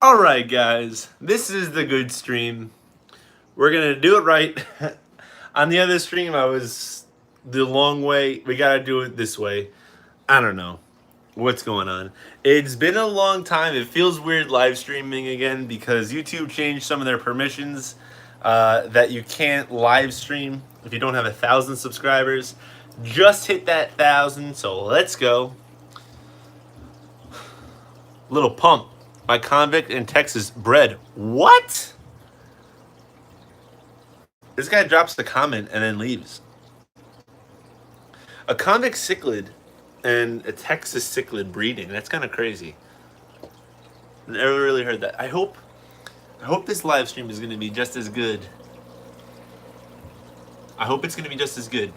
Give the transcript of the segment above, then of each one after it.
Alright guys, this is the good stream. We're gonna do it right. On the other stream I was the long way. We gotta do it this way. I don't know what's going on. It's been a long time. It feels weird live streaming again because YouTube changed some of their permissions that you can't live stream if you don't have 1,000 subscribers. Just hit that 1,000, so let's go. Little pump. My convict in Texas bred. What? This guy drops the comment and then leaves. A convict cichlid and a Texas cichlid breeding. That's kind of crazy. Never really heard that. I hope this live stream is going to be just as good. I hope it's going to be just as good.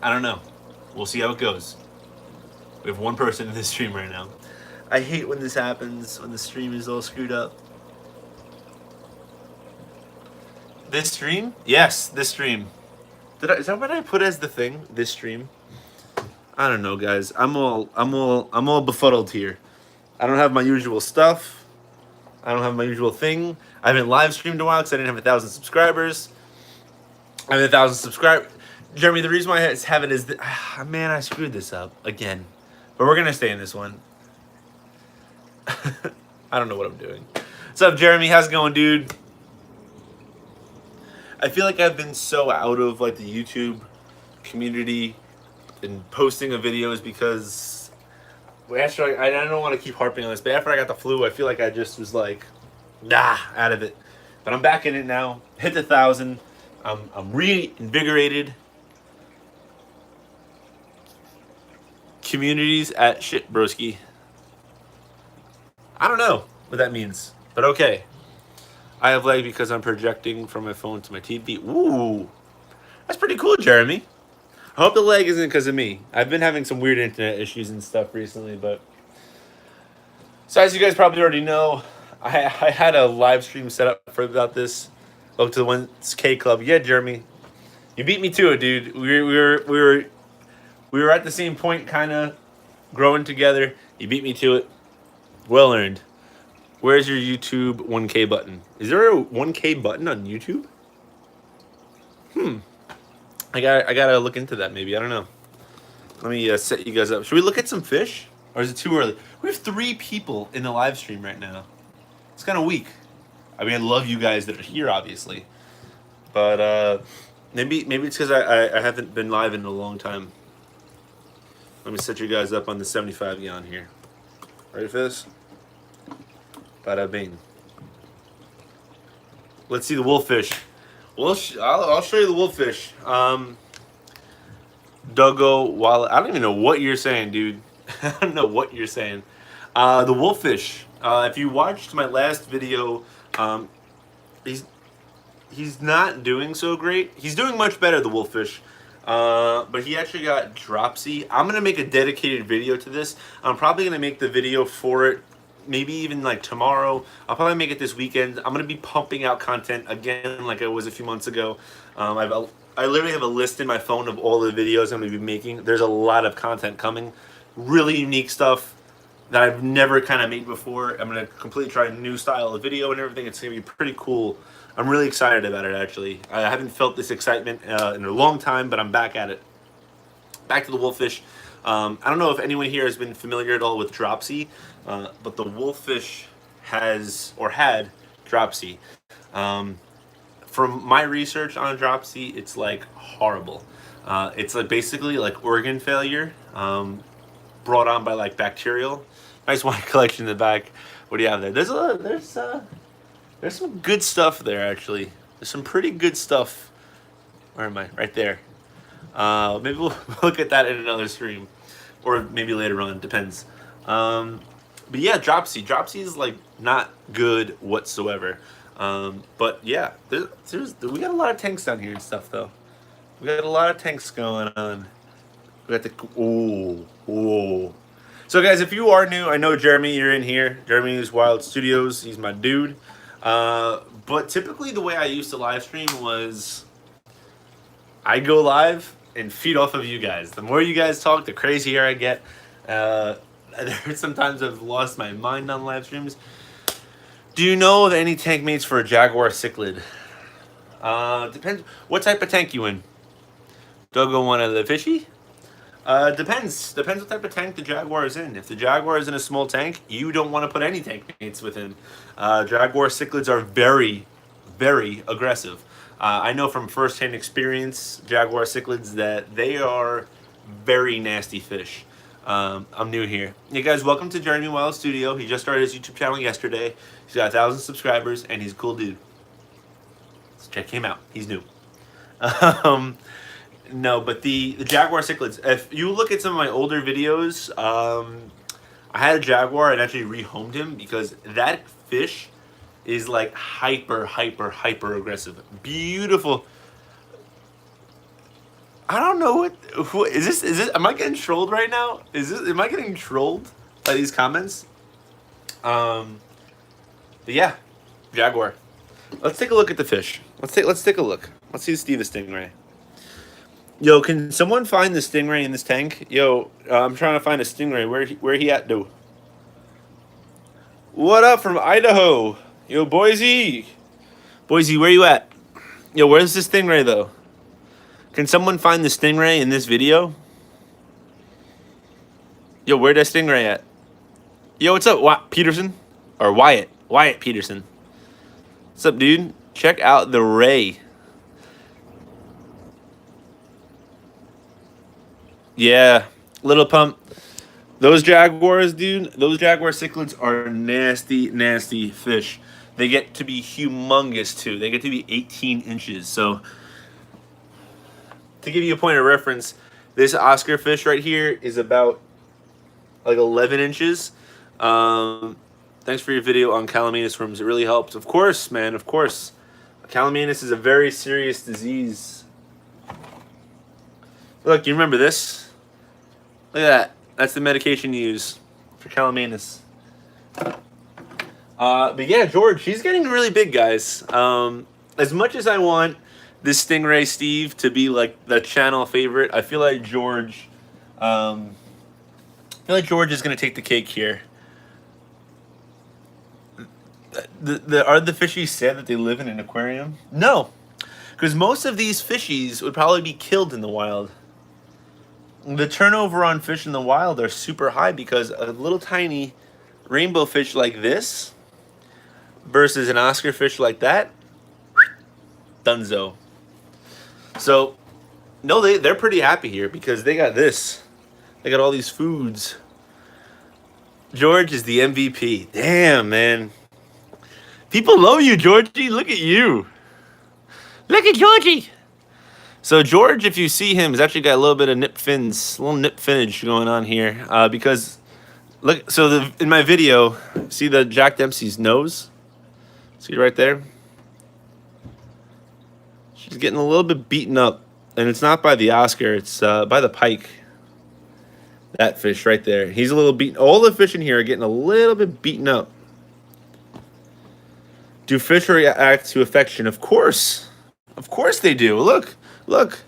I don't know. We'll see how it goes. We have one person in this stream right now. I hate when this happens, when the stream is all screwed up. This stream? Yes, this stream. Is that what I put as the thing? This stream? I don't know, guys. I'm all befuddled here. I don't have my usual stuff. I don't have my usual thing. I haven't live streamed in a while because I didn't have 1,000 subscribers. I have 1,000 subscribers. Jeremy, the reason why I have it is that, man, I screwed this up again. But we're gonna stay in this one. I don't know what I'm doing. What's up, Jeremy? How's it going, dude? I feel like I've been so out of like the YouTube community and posting of videos because after I don't want to keep harping on this, but after I got the flu, I feel like I just was like, out of it. But I'm back in it now. Hit the 1,000. I'm reinvigorated. Communities at shit, broski. I don't know what that means, but okay. I have lag because I'm projecting from my phone to my TV. Ooh, that's pretty cool, Jeremy. I hope the lag isn't because of me. I've been having some weird internet issues and stuff recently, but so as you guys probably already know, I had a live stream set up for about this. Welcome to the 1K Club. Yeah, Jeremy, you beat me to it, dude. We were at the same point, kind of growing together. You beat me to it. Well earned. Where's your YouTube 1K button? Is there a 1K button on YouTube? I gotta look into that maybe. I don't know. Let me set you guys up. Should we look at some fish? Or is it too early? We have 3 people in the live stream right now. It's kind of weak. I mean, I love you guys that are here, obviously. But maybe it's because I haven't been live in a long time. Let me set you guys up on the 75 yen here. Ready for this? Bada bing. Let's see the wolffish. I'll show you the wolffish. Doggo Wallet. I don't even know what you're saying, dude. I don't know what you're saying. The wolffish. If you watched my last video, he's not doing so great. He's doing much better, the wolffish. But he actually got dropsy. I'm gonna make a dedicated video to this. I'm probably gonna make the video for it maybe even like tomorrow. I'll probably make it this weekend. I'm gonna be pumping out content again like I was a few months ago. I literally have a list in my phone of all the videos I'm gonna be making. There's a lot of content coming, really unique stuff that I've never kind of made before. I'm gonna completely try a new style of video and everything. It's gonna be pretty cool. I'm really excited about it, actually. I haven't felt this excitement in a long time, but I'm back at it. Back to the wolffish. I don't know if anyone here has been familiar at all with dropsy, but the wolffish has or had dropsy. From my research on dropsy, it's like horrible. It's like basically like organ failure brought on by like bacterial. Nice wine collection in the back. What do you have there? There's some good stuff there, actually. There's some pretty good stuff. Where am I? Right there. Maybe we'll look at that in another stream. Or maybe later on, depends. But yeah, dropsy. Dropsy is like not good whatsoever. But yeah, we got a lot of tanks down here and stuff, though. We got a lot of tanks going on. We got the... So guys, if you are new, I know Jeremy, you're in here. Jeremy is Wild Studios. He's my dude. But typically the way I used to live stream was I go live and feed off of you guys. The more you guys talk, the crazier I get. Sometimes I've lost my mind on live streams. Do you know of any tank mates for a Jaguar cichlid? Depends what type of tank you in. Do go one of the fishy? Depends. Depends what type of tank the Jaguar is in. If the Jaguar is in a small tank, you don't want to put any tank mates with him. Jaguar cichlids are very, very aggressive. I know from first-hand experience, Jaguar cichlids, that they are very nasty fish. I'm new here. Hey guys, welcome to Jeremy Wild Studio. He just started his YouTube channel yesterday. He's got 1,000 subscribers, and he's a cool dude. Let's check him out. He's new. No, but the Jaguar cichlids, if you look at some of my older videos, I had a Jaguar and actually rehomed him because that fish is like hyper aggressive. Beautiful. I don't know what is this, am I getting trolled right now? Am I getting trolled by these comments? But yeah, Jaguar. Let's take a look at the fish. Let's take a look. Let's see Steve the Stingray. Yo, can someone find the Stingray in this tank? Yo, I'm trying to find a Stingray. Where he at, though? What up from Idaho? Yo, Boise. Boise, where you at? Yo, where's the Stingray, though? Can someone find the Stingray in this video? Yo, where'd that Stingray at? Yo, what's up, Peterson? Or Wyatt. Wyatt Peterson. What's up, dude? Check out the ray. Yeah, Little Pump. Those Jaguars, dude, those Jaguar cichlids are nasty fish. They get to be humongous, too. They get to be 18 inches. So, to give you a point of reference, this Oscar fish right here is about like 11 inches. Thanks for your video on Calamanus worms. It really helps. Of course, man, of course. Calamanus is a very serious disease. Look, you remember this? Look at that. That's the medication you use for Calamanus. But yeah, George, he's getting really big, guys. As much as I want this Stingray Steve to be like the channel favorite, I feel like George is gonna take the cake here. Are the fishies sad that they live in an aquarium? No, because most of these fishies would probably be killed in the wild. The turnover on fish in the wild are super high because a little tiny rainbow fish like this versus an Oscar fish like that, dunzo. So, no, they're pretty happy here because they got this. They got all these foods. George is the MVP. Damn, man. People love you, Georgie. Look at you. Look at Georgie. So George, if you see him, has actually got a little bit of nip fins, a little nip finnage going on here. Because, look, so in my video, see the Jack Dempsey's nose? See right there? She's getting a little bit beaten up. And it's not by the Oscar, it's by the pike. That fish right there. He's a little beaten. All the fish in here are getting a little bit beaten up. Do fish react to affection? Of course. Of course they do. Look. Look,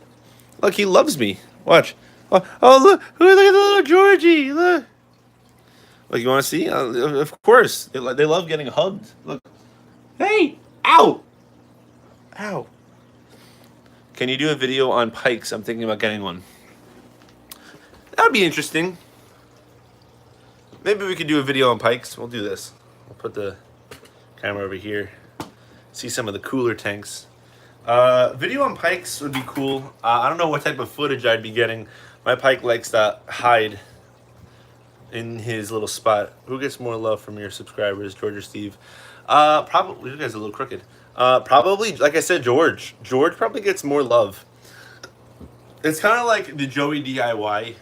he loves me. Watch. Oh, look at the little Georgie. Look. Like, you want to see? Of course. They love getting hugged. Look. Hey! Ow! Ow. Can you do a video on pikes? I'm thinking about getting one. That would be interesting. Maybe we could do a video on pikes. We'll do this. I'll put the camera over here. See some of the cooler tanks. Video on pikes would be cool. I don't know what type of footage I'd be getting. My pike likes to hide in his little spot. Who gets more love from your subscribers, George or Steve? Probably, you guys are a little crooked. Probably, like I said, George. George probably gets more love. It's kind of like the Joey DIY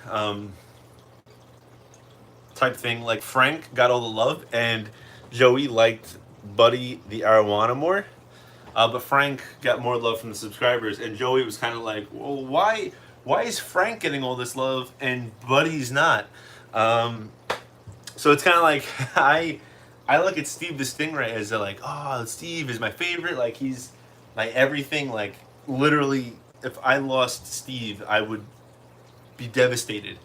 type thing. Like Frank got all the love, and Joey liked Buddy the Arowana more. But Frank got more love from the subscribers, and Joey was kind of like, well, why is Frank getting all this love and Buddy's not? So it's kind of like, I look at Steve the Stingray as like, oh, Steve is my favorite. Like, he's my everything. Like, literally, if I lost Steve, I would be devastated.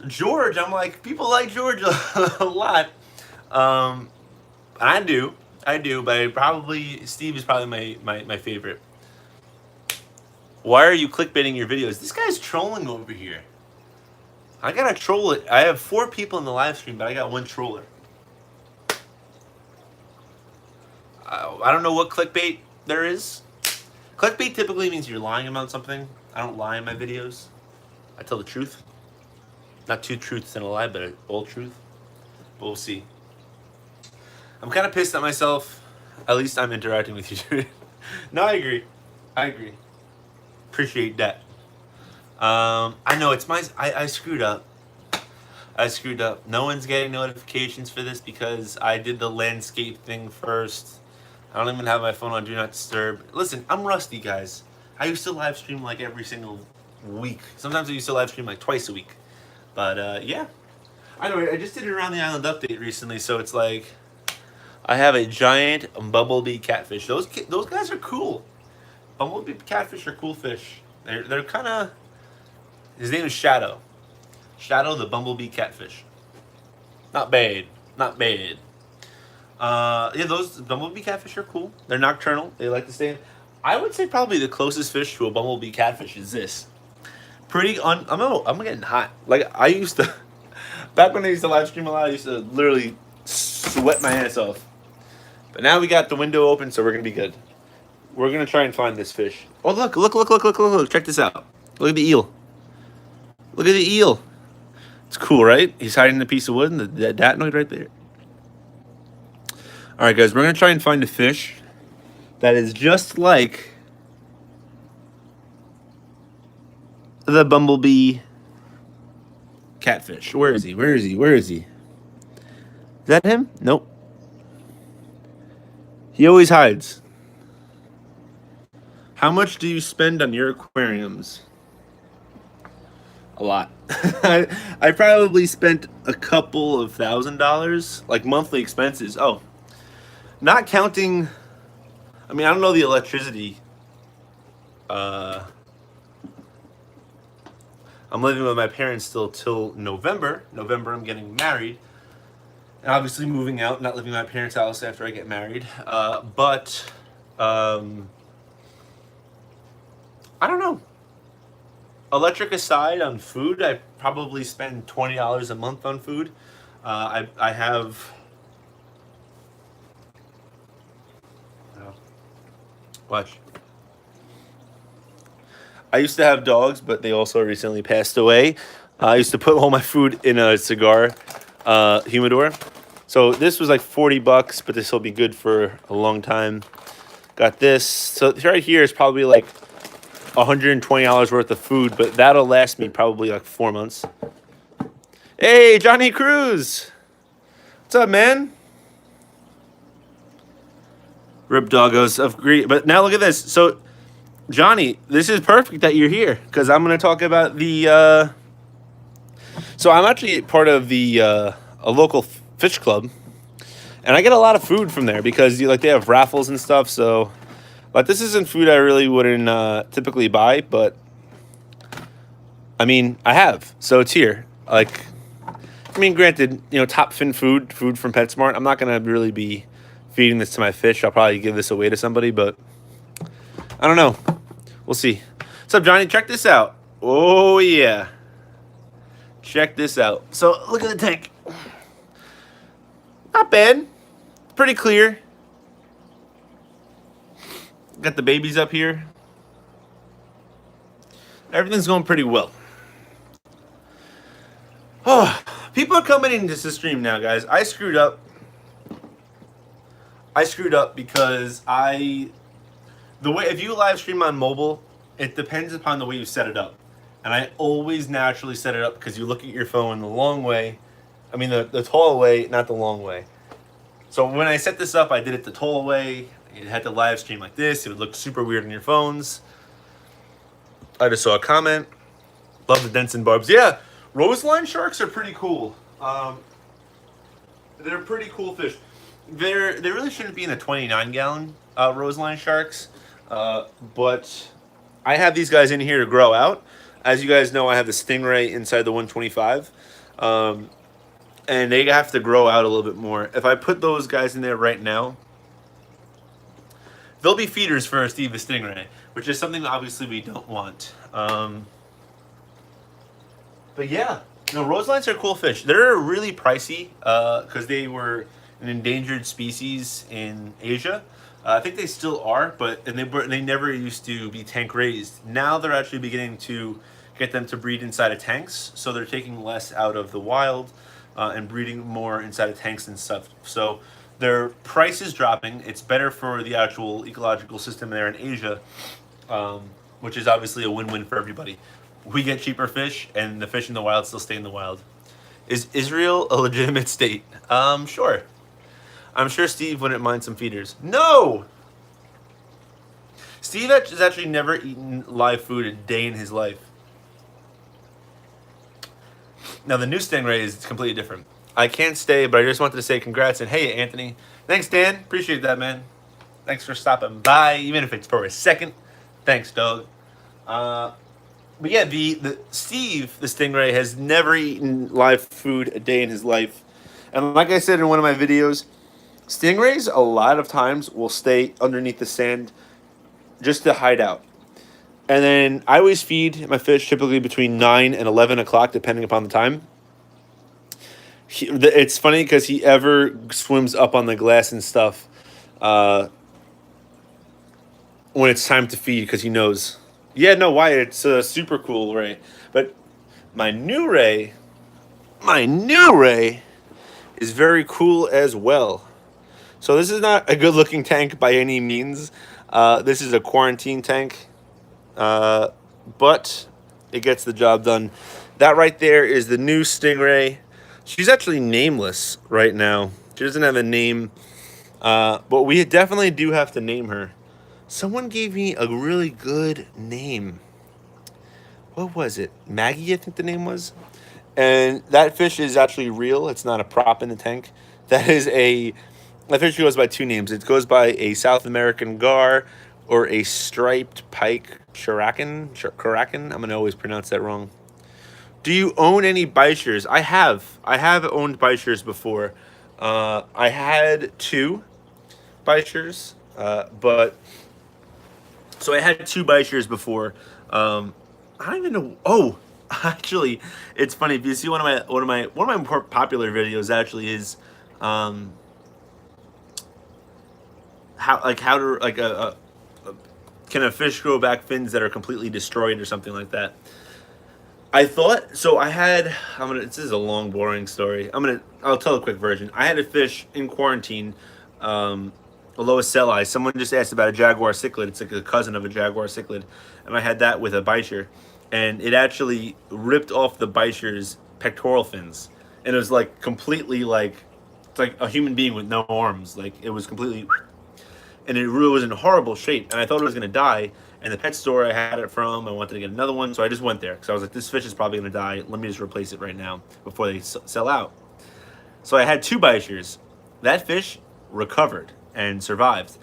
George, I'm like, people like George a lot. I do, but Steve is probably my favorite. Why are you clickbaiting your videos? This guy's trolling over here. I gotta troll it. I have 4 people in the live stream, but I got 1 troller. I don't know what clickbait there is. Clickbait typically means you're lying about something. I don't lie in my videos. I tell the truth. Not 2 truths and a lie, but all truth. But we'll see. I'm kind of pissed at myself. At least I'm interacting with you. No, I agree. Appreciate that. I know it's I screwed up. No one's getting notifications for this because I did the landscape thing first. I don't even have my phone on Do Not Disturb. Listen, I'm rusty, guys. I used to live stream like every single week. Sometimes I used to live stream like twice a week. But yeah. I know, I just did an Around the Island update recently, so it's like I have a giant bumblebee catfish. Those guys are cool. Bumblebee catfish are cool fish. They're kind of... His name is Shadow. Shadow the bumblebee catfish. Not bad. Yeah, those bumblebee catfish are cool. They're nocturnal. They like to stay in. I would say probably the closest fish to a bumblebee catfish is this. I'm getting hot. Like I used to... Back when I used to live stream a lot, I used to literally sweat my ass off. But now we got the window open, so we're going to be good. We're going to try and find this fish. Oh, look. Check this out. Look at the eel. It's cool, right? He's hiding in a piece of wood and the datnoid right there. All right, guys, we're going to try and find a fish that is just like the bumblebee catfish. Where is he? Is that him? Nope. He always hides. How much do you spend on your aquariums? A lot. I probably spent a couple of $1,000, like monthly expenses. Oh, not counting. I mean, I don't know the electricity. I'm living with my parents still till November. I'm getting married. And obviously moving out, not living in my parents' house after I get married. But I don't know. Electric aside, on food, I probably spend $20 a month on food. I have... Watch. I used to have dogs, but they also recently passed away. I used to put all my food in a cigar humidor. So this was like $40, but this will be good for a long time. Got this. So right here is probably like $120 worth of food, but that'll last me probably like 4 months. Hey, Johnny Cruz. What's up, man? Rip doggos of greed. But now look at this. So, Johnny, this is perfect that you're here because I'm going to talk about the... So I'm actually part of the a local fish club, and I get a lot of food from there because they have raffles and stuff. So, but this isn't food I really wouldn't typically buy, but I mean I have, so it's here. Like, I mean, granted, top fin food from PetSmart. I'm not gonna really be feeding this to my fish. I'll probably give this away to somebody, but I don't know. We'll see. What's up, Johnny? Check this out. Oh yeah. Check this out. So look at the tank. Not bad. Pretty clear. Got the babies up here. Everything's going pretty well. Oh, people are coming into this stream now, guys. I screwed up because if you live stream on mobile, it depends upon the way you set it up. And I always naturally set it up because you look at your phone the long way. I mean, the tall way, not the long way. So when I set this up, I did it the tall way. You had to live stream like this. It would look super weird on your phones. I just saw a comment. Love the dents and barbs. Yeah, roseline sharks are pretty cool. They're pretty cool fish. They really shouldn't be in the 29-gallon roseline sharks. But I have these guys in here to grow out. As you guys know, I have the Stingray inside the 125. and they have to grow out a little bit more. If I put those guys in there right now, they'll be feeders for Steve the Stingray, which is something that obviously we don't want. But yeah, no, roselines are cool fish. They're really pricey because they were an endangered species in Asia. I think they still are, but they never used to be tank raised. Now they're actually beginning to get them to breed inside of tanks, so they're taking less out of the wild and breeding more inside of tanks and stuff. So their price is dropping. It's better for the actual ecological system there in Asia, which is obviously a win-win for everybody. We get cheaper fish, and the fish in the wild still stay in the wild. Is Israel a legitimate state? Sure. I'm sure Steve wouldn't mind some feeders. No! Steve has actually never eaten live food a day in his life. Now, the new Stingray is completely different. I can't stay, but I just wanted to say congrats. And hey, Anthony. Thanks, Dan. Appreciate that, man. Thanks for stopping by, even if it's for a second. Thanks, dog. But yeah, the Steve, the Stingray, has never eaten live food a day in his life. And like I said in one of my videos, stingrays a lot of times will stay underneath the sand just to hide out. And then I always feed my fish typically between 9 and 11 o'clock, depending upon the time. It's funny because he ever swims up on the glass and stuff when it's time to feed because he knows. Yeah, no, why? It's a super cool ray. But my new ray is very cool as well. So this is not a good-looking tank by any means. This is a quarantine tank, but it gets the job done. That right there is the new Stingray. She's actually nameless right now. She doesn't have a name, but we definitely do have to name her. Someone gave me a really good name. What was it? Maggie, I think the name was. And that fish is actually real. It's not a prop in the tank. That fish goes by two names. It goes by a South American gar or a striped pike Karakin. I'm going to always pronounce that wrong. Do you own any bichers? I have. I have owned bichers before. I had two bichers, but so I had two bichers before. I don't even know. Oh, actually, it's funny. If you see one of my more popular videos, actually is how to can a fish grow back fins that are completely destroyed or something like that. I thought so. This is a long, boring story. I'll tell a quick version. I had a fish in quarantine, a Lois Selli. Someone just asked about a jaguar cichlid. It's like a cousin of a jaguar cichlid, and I had that with a bicher, and it actually ripped off the bicher's pectoral fins, and it was like completely it's like a human being with no arms. Like it was completely, and it really was in horrible shape, and I thought it was gonna die. And the pet store I had it from, I wanted to get another one, so I just went there because I was like, this fish is probably going to die. Let me just replace it right now before they sell out. So I had two bichers. That fish recovered and survived.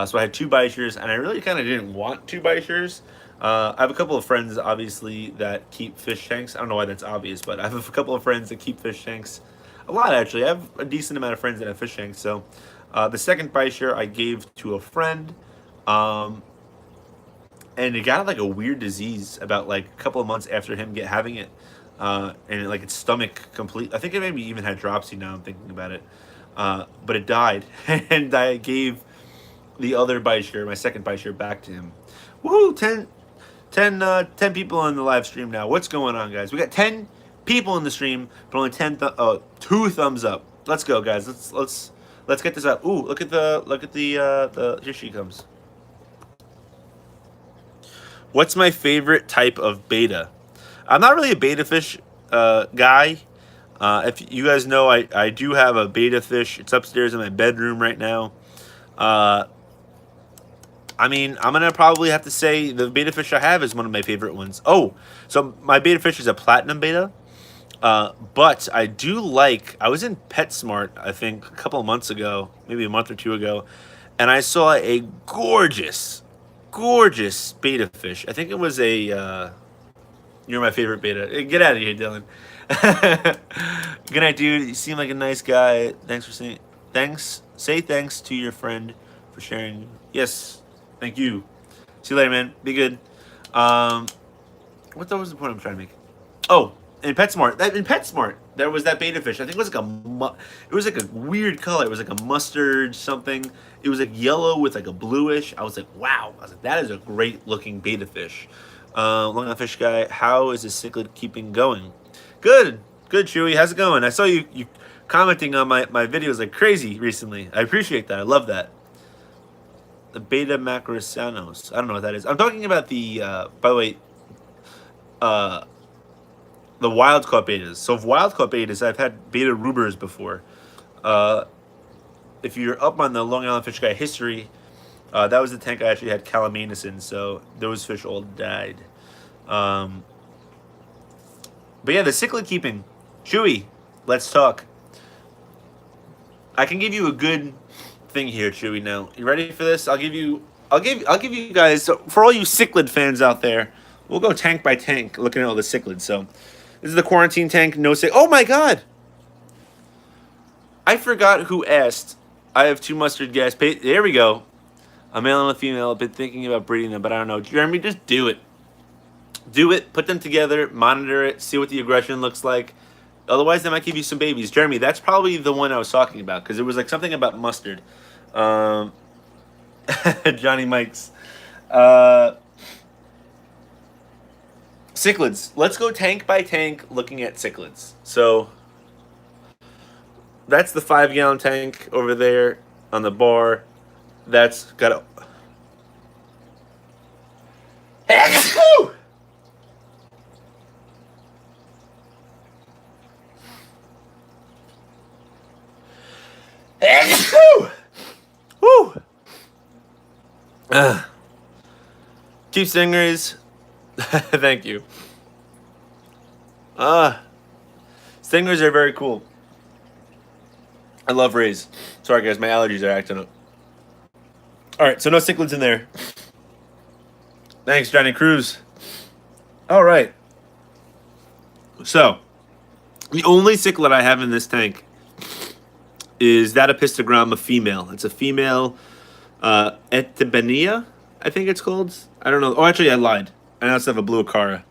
So I had two bichers, and I really kind of didn't want two bichers. I have a couple of friends, obviously, that keep fish tanks. I don't know why that's obvious, but I have a couple of friends that keep fish tanks. A lot, actually. I have a decent amount of friends that have fish tanks. So the second bicher I gave to a friend. And it got like a weird disease about like a couple of months after him having it, and its stomach I think it maybe even had dropsy. Now I'm thinking about it, but it died, and I gave the other bicher, my second bicher, back to him. Woohoo! 10 people in the live stream now. What's going on, guys? We got 10 people in the stream, but only 2 thumbs up. Let's go, guys. Let's get this up. Ooh, look at the here she comes. What's my favorite type of beta? I'm not really a beta fish guy. If you guys know, I do have a beta fish. It's upstairs in my bedroom right now. I'm going to probably have to say the beta fish I have is one of my favorite ones. Oh, so my beta fish is a platinum beta. But I was in PetSmart, I think, a couple of months ago, maybe a month or two ago, and I saw a gorgeous beta fish. I think it was you're my favorite beta. Get out of here, Dylan. Good night, dude. You seem like a nice guy. Thanks for saying. Thanks. Say thanks to your friend for sharing. Yes. Thank you. See you later, man. Be good. What was the point I'm trying to make? Oh, in PetSmart. In PetSmart, there was that beta fish. I think it was like it was like a weird color. It was like a mustard something. It was like yellow with like a bluish. I was like, wow. I was like, that is a great looking beta fish. Long Island Fish Guy, how is the cichlid keeping going? Good, good, Chewy. How's it going? I saw you commenting on my videos like crazy recently. I appreciate that. I love that. The beta macrosanos. I don't know what that is. I'm talking about the. By the way, the wild caught betas. So of wild caught betas, I've had beta rubers before. If you're up on the Long Island Fish Guy history, that was the tank I actually had calamanus in. So those fish all died. But yeah, the cichlid keeping. Chewy, let's talk. I can give you a good thing here, Chewy. Now, you ready for this? I'll give you guys. So for all you cichlid fans out there, we'll go tank by tank, looking at all the cichlids. So this is the quarantine tank. No cichlid. Oh my god! I forgot who asked. I have 2 mustard gas. There we go. A male and a female. I've been thinking about breeding them, but I don't know. Jeremy, just do it. Do it. Put them together. Monitor it. See what the aggression looks like. Otherwise, they might give you some babies. Jeremy, that's probably the one I was talking about because it was like something about mustard. Johnny Mikes. Cichlids. Let's go tank by tank looking at cichlids. So that's the 5-gallon tank over there on the bar. That's got a... Woo! Keep stingrays. Thank you. Stingrays are very cool. I love rays. Sorry guys, my allergies are acting up. Alright, so no cichlids in there. Thanks, Johnny Cruz. Alright. So, the only cichlid I have in this tank is that Epistogramma female. It's a female Etibenia, I think it's called. I don't know. Oh, actually, I lied. I also have a blue Acara.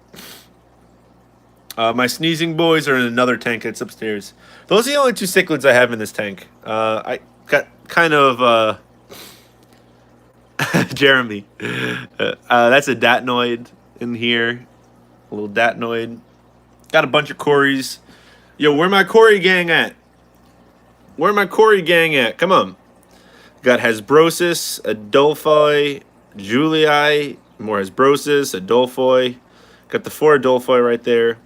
My sneezing boys are in another tank that's upstairs. Those are the only 2 cichlids I have in this tank. I got kind of... Jeremy. That's a datnoid in here. A little datnoid. Got a bunch of Corys. Yo, where my Cory gang at? Where my Cory gang at? Come on. Got Hasbrosis, Adolphi, Julii, more Hasbrosis, Adolphi. Got the 4 Adolphi right there.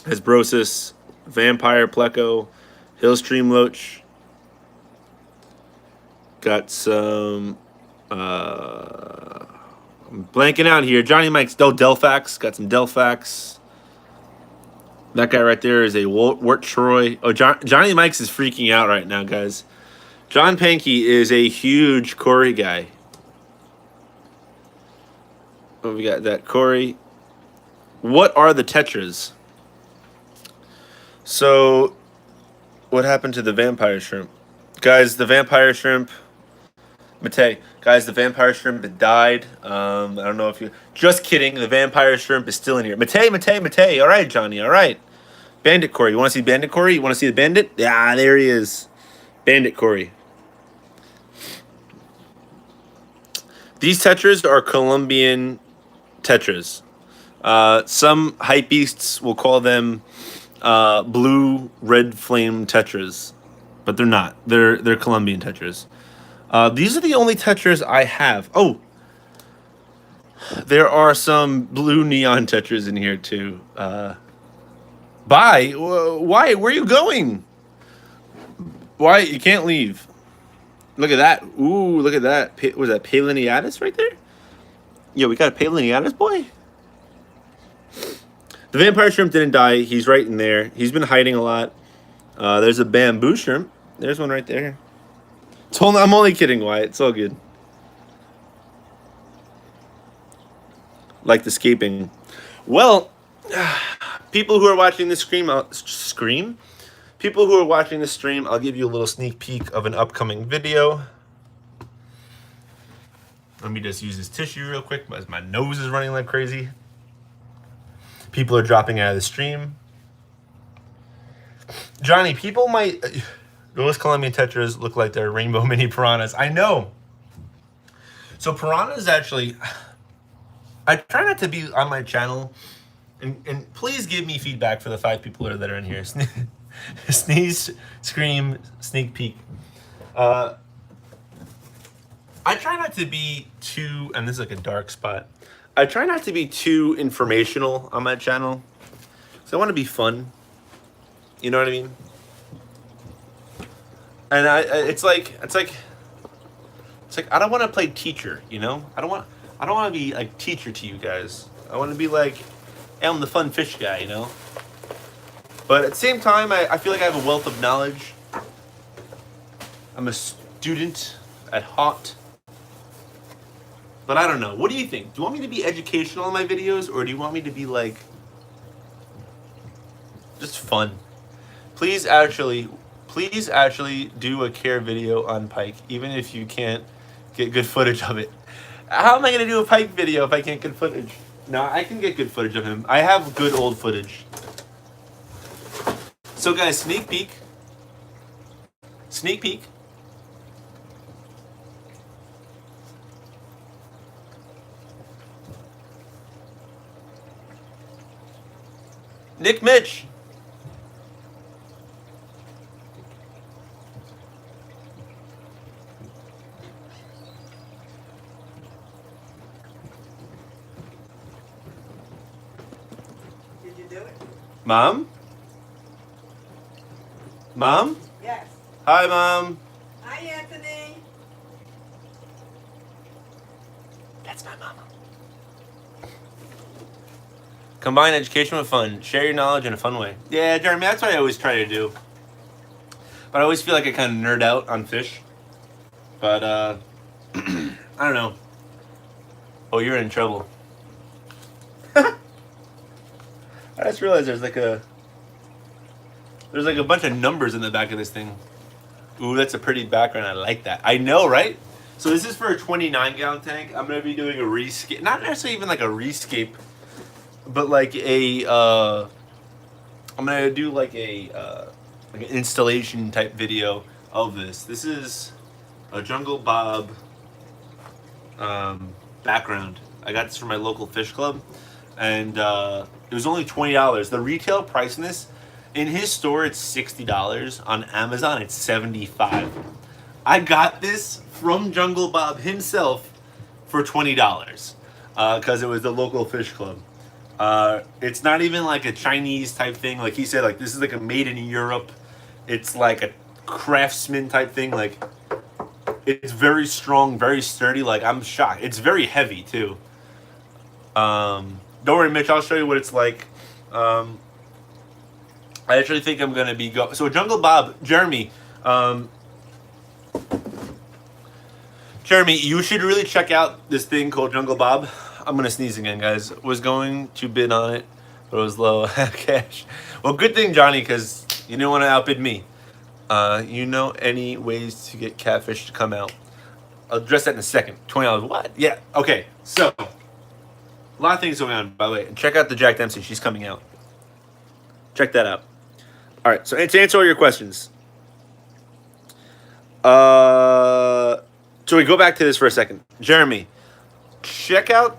Hasbrosis, Vampire Pleco, Hillstream Loach. Got some... I'm blanking out here. Johnny Mike's Delphax. Got some Delphax. That guy right there is a Wart Troy. Oh, Johnny Mike's is freaking out right now, guys. John Pankey is a huge Cory guy. Oh, we got that Cory. What are the tetras? So, what happened to the vampire shrimp? Guys, the vampire shrimp... Matei. Guys, the vampire shrimp died. I don't know if you... Just kidding. The vampire shrimp is still in here. Matei. All right, Johnny. All right. Bandit Cory. You want to see Bandit Cory? You want to see the bandit? Yeah, there he is. Bandit Cory. These tetras are Colombian tetras. Some hypebeasts will call them blue red flame tetras. But they're not. They're Colombian tetras. These are the only tetras I have. Oh, there are some blue neon tetras in here too. Bye. Why? Where are you going? Why? You can't leave. Look at that. Ooh, look at that. Was that Paliniatis right there? Yeah, we got a Paliniatis boy. The vampire shrimp didn't die. He's right in there. He's been hiding a lot. There's a bamboo shrimp. There's one right there. I'm only kidding, Wyatt. It's all good. Like the scaping. Well, People who are watching this stream, people who are watching this stream, I'll give you a little sneak peek of an upcoming video. Let me just use this tissue real quick as my nose is running like crazy. People are dropping out of the stream. Johnny, people might... Those Colombian tetras look like they're rainbow mini piranhas. I know. So piranhas actually... I try not to be on my channel... And please give me feedback for the 5 people that are in here. Sneeze, scream, sneak peek. I try not to be too, and this is like a dark spot. I try not to be too informational on my channel. So I want to be fun. You know what I mean? And it's like I don't want to play teacher, you know? I don't want to be like teacher to you guys. I want to be like, hey, I'm the fun fish guy, you know? But at the same time, I feel like I have a wealth of knowledge. I'm a student at heart. But I don't know. What do you think? Do you want me to be educational in my videos, or do you want me to be like just fun? Please actually do a care video on Pike, even if you can't get good footage of it. How am I going to do a Pike video if I can't get footage? No, I can get good footage of him. I have good old footage. So guys, sneak peek. Sneak peek. Nick Mitch. Did you do it? Mom? Mom? Yes. Hi, Mom. Hi, Anthony. That's my mama. Combine education with fun. Share your knowledge in a fun way. Yeah, Jeremy, that's what I always try to do. But I always feel like I kind of nerd out on fish. But, I don't know. Oh, you're in trouble. I just realized there's like a bunch of numbers in the back of this thing. Ooh, that's a pretty background. I like that. I know, right? So this is for a 29-gallon tank. I'm going to be doing a rescape. Not necessarily even like a rescape, but like a, I'm going to do like an installation type video of this. This is a Jungle Bob background. I got this from my local fish club, and it was only $20. The retail price in this, in his store, it's $60. On Amazon, it's $75. I got this from Jungle Bob himself for $20 because it was the local fish club. It's not even like a Chinese type thing. Like he said, like this is like a made in Europe. It's like a craftsman type thing. Like it's very strong, very sturdy. Like I'm shocked. It's very heavy too. Don't worry, Mitch. I'll show you what it's like. I actually think I'm gonna be so Jungle Bob, Jeremy. Jeremy, you should really check out this thing called Jungle Bob. I'm gonna sneeze again, guys. Was going to bid on it, but it was low cash. Well, good thing, Johnny, because you didn't want to outbid me. You know any ways to get catfish to come out? I'll address that in a second. $20. What? Yeah. Okay. So, a lot of things going on, by the way. And check out the Jack Dempsey. She's coming out. Check that out. All right. So to answer all your questions. So we go back to this for a second. Jeremy, check out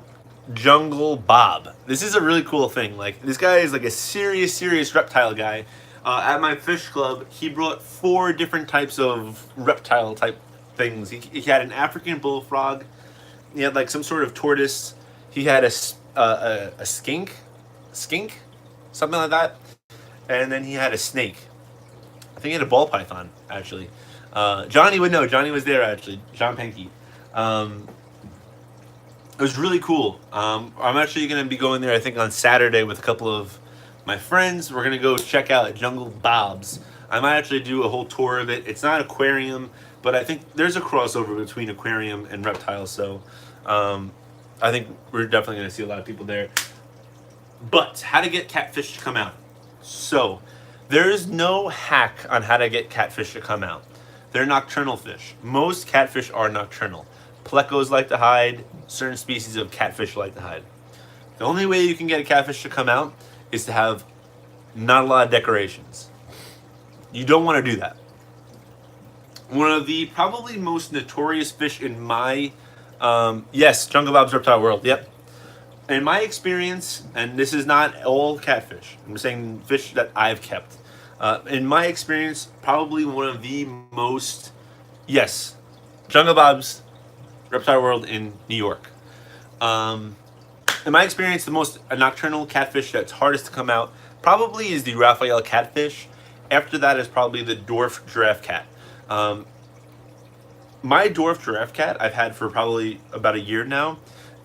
Jungle Bob. This is a really cool thing. Like this guy is like a serious reptile guy. At my fish club, he brought 4 different types of reptile type things. He had an African bullfrog. He had like some sort of tortoise. He had a skink, something like that. And then he had a snake. I think he had a ball python, actually. Johnny would know. Johnny was there, actually. John Pankey. It was really cool. I'm actually going to be going there, I think, on Saturday with a couple of my friends. We're going to go check out Jungle Bob's. I might actually do a whole tour of it. It's not aquarium, but I think there's a crossover between aquarium and reptiles. So I think we're definitely going to see a lot of people there. But how to get catfish to come out. So, there is no hack on how to get catfish to come out. They're nocturnal fish. Most catfish are nocturnal. Plecos like to hide. Certain species of catfish like to hide. The only way you can get a catfish to come out is to have not a lot of decorations. You don't want to do that. One of the probably most notorious fish in my, yes, Jungle Bob's Reptile World, yep. In my experience, and this is not all catfish, I'm saying fish that I've kept. In my experience, probably one of the most, yes, Jungle Bob's Reptile World in New York. In my experience, the most nocturnal catfish that's hardest to come out probably is the Raphael catfish. After that is probably the dwarf giraffe cat. My dwarf giraffe cat I've had for probably about a year now,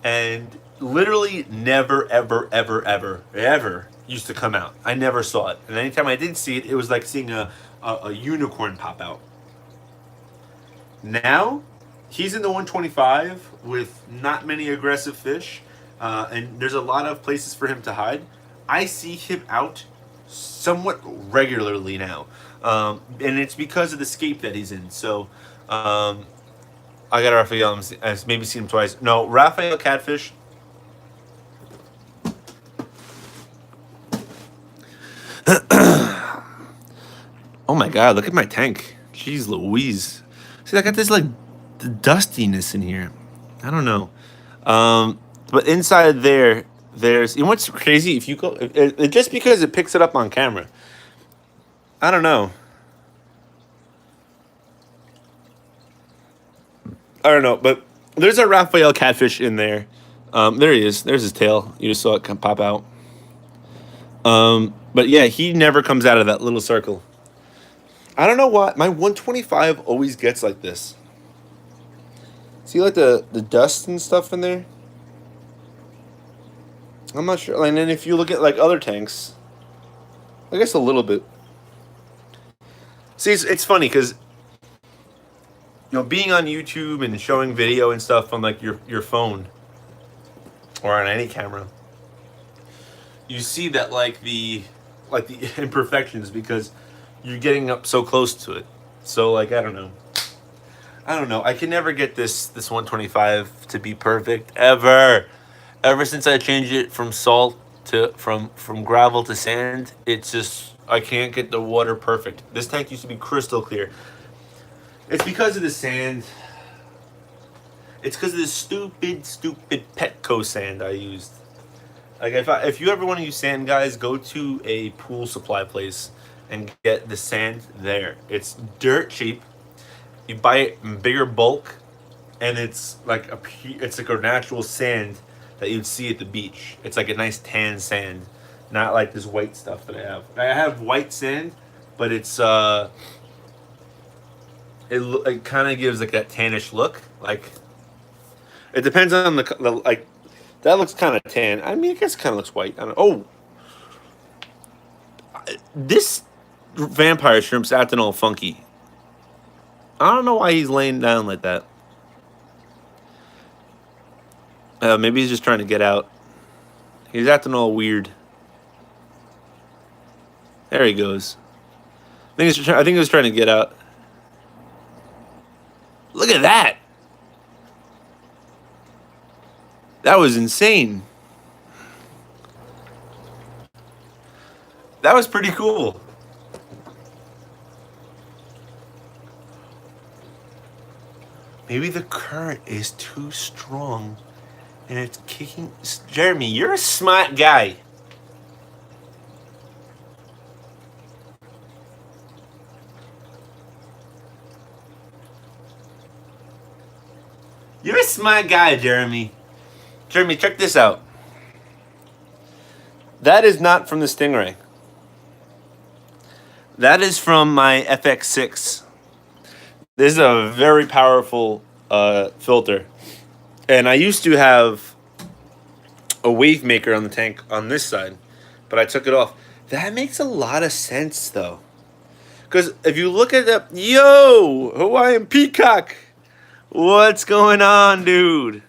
and literally never, ever used to come out. I never saw it. And anytime I did see it, it was like seeing a unicorn pop out. Now, he's in the 125 with not many aggressive fish, and there's a lot of places for him to hide. I see him out somewhat regularly now, and it's because of the scape that he's in. So, I got Raphael. I've maybe seen him twice. No, Raphael catfish. Oh my God! Look at my tank. Jeez Louise. See, I got this like dustiness in here. I don't know. But inside there's. You know what's crazy? If you go, just because it picks it up on camera. I don't know. I don't know, but there's a Raphael catfish in there. There he is. There's his tail. You just saw it pop out. But yeah, he never comes out of that little circle. I don't know why. My 125 always gets like this. See like the dust and stuff in there? I'm not sure. And then if you look at like other tanks, I guess a little bit. See, it's funny because being on YouTube and showing video and stuff on like your phone or on any camera, you see that like the imperfections because you're getting up so close to it. So like I don't know. I can never get this 125 to be perfect ever. Ever since I changed it from salt to from gravel to sand, it's just I can't get the water perfect. This tank used to be crystal clear. It's because of the sand. It's because of this stupid Petco sand I used. Like if you ever want to use sand, guys, go to a pool supply place and get the sand there. It's dirt cheap. You buy it in bigger bulk, and it's like a natural sand that you'd see at the beach. It's like a nice tan sand, not like this white stuff that I have. I have white sand, but it's it kind of gives like that tannish look. Like it depends on the like that looks kind of tan. I mean, I guess it kind of looks white. I don't know. Oh, this vampire shrimp's acting all funky. I don't know why he's laying down like that. Maybe he's just trying to get out. He's acting all weird. There he goes. I think he was trying to get out. Look at that. That was insane. That was pretty cool. Maybe the current is too strong and it's kicking. Jeremy, you're a smart guy. You're a smart guy, Jeremy. Jeremy, check this out. That is not from the Stingray. That is from my FX6. This is a very powerful filter. And I used to have a wave maker on the tank on this side, but I took it off. That makes a lot of sense, though. Because if you look at the... Yo! Hawaiian Peacock! What's going on, dude?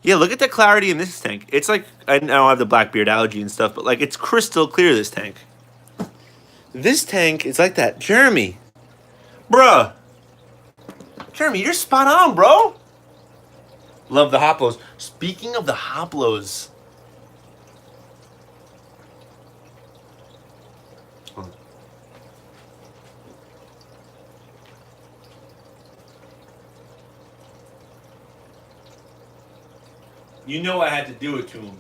Yeah, look at the clarity in this tank. It's like, I don't have the blackbeard algae and stuff, but like it's crystal clear, this tank. This tank is like that. Jeremy. Bruh. Jeremy, you're spot on, bro. Love the hoplos. Speaking of the hoplos. You know I had to do it to him.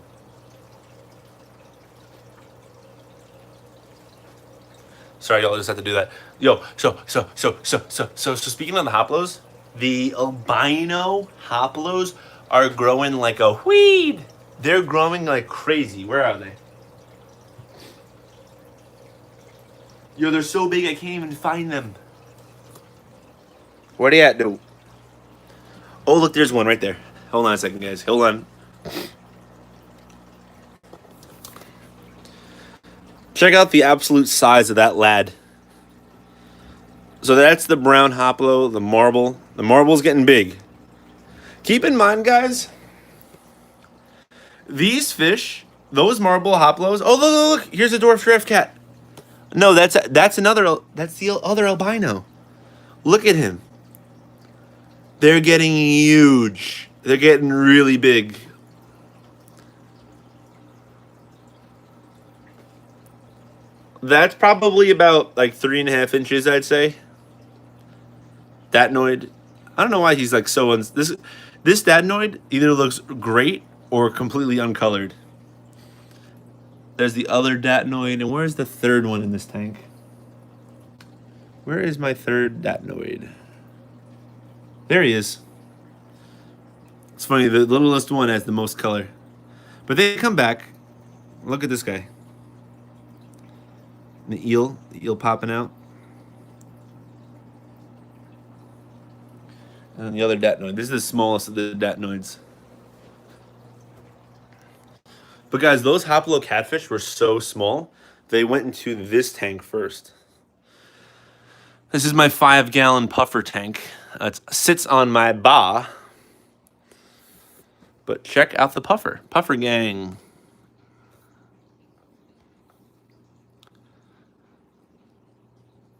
Sorry, y'all, I just have to do that. Yo, so speaking of the hoplos, the albino hoplos are growing like a weed. They're growing like crazy. Where are they? Yo, they're so big I can't even find them. Where they at, dude? Oh, look, there's one right there. Hold on a second, guys. Hold on. Check out the absolute size of that lad. So that's the brown hoplo, the marble. The marble's getting big. Keep in mind, guys, these fish, those marble hoplos. Oh, look, here's a dwarf giraffe cat. No, that's the other albino. Look at him. They're getting huge. They're getting really big. That's probably about like 3.5 inches, I'd say. Datnoid. I don't know why he's like so this Datnoid either looks great or completely uncolored. There's the other Datnoid, and where's the third one in this tank? Where is my third Datnoid? There he is. It's funny, the littlest one has the most color. But they come back. Look at this guy. The eel popping out. And the other Datnoid. This is the smallest of the Datnoids. But guys, those hoplo catfish were so small, they went into this tank first. This is my 5-gallon puffer tank. It sits on my bar. But check out the puffer. Puffer gang.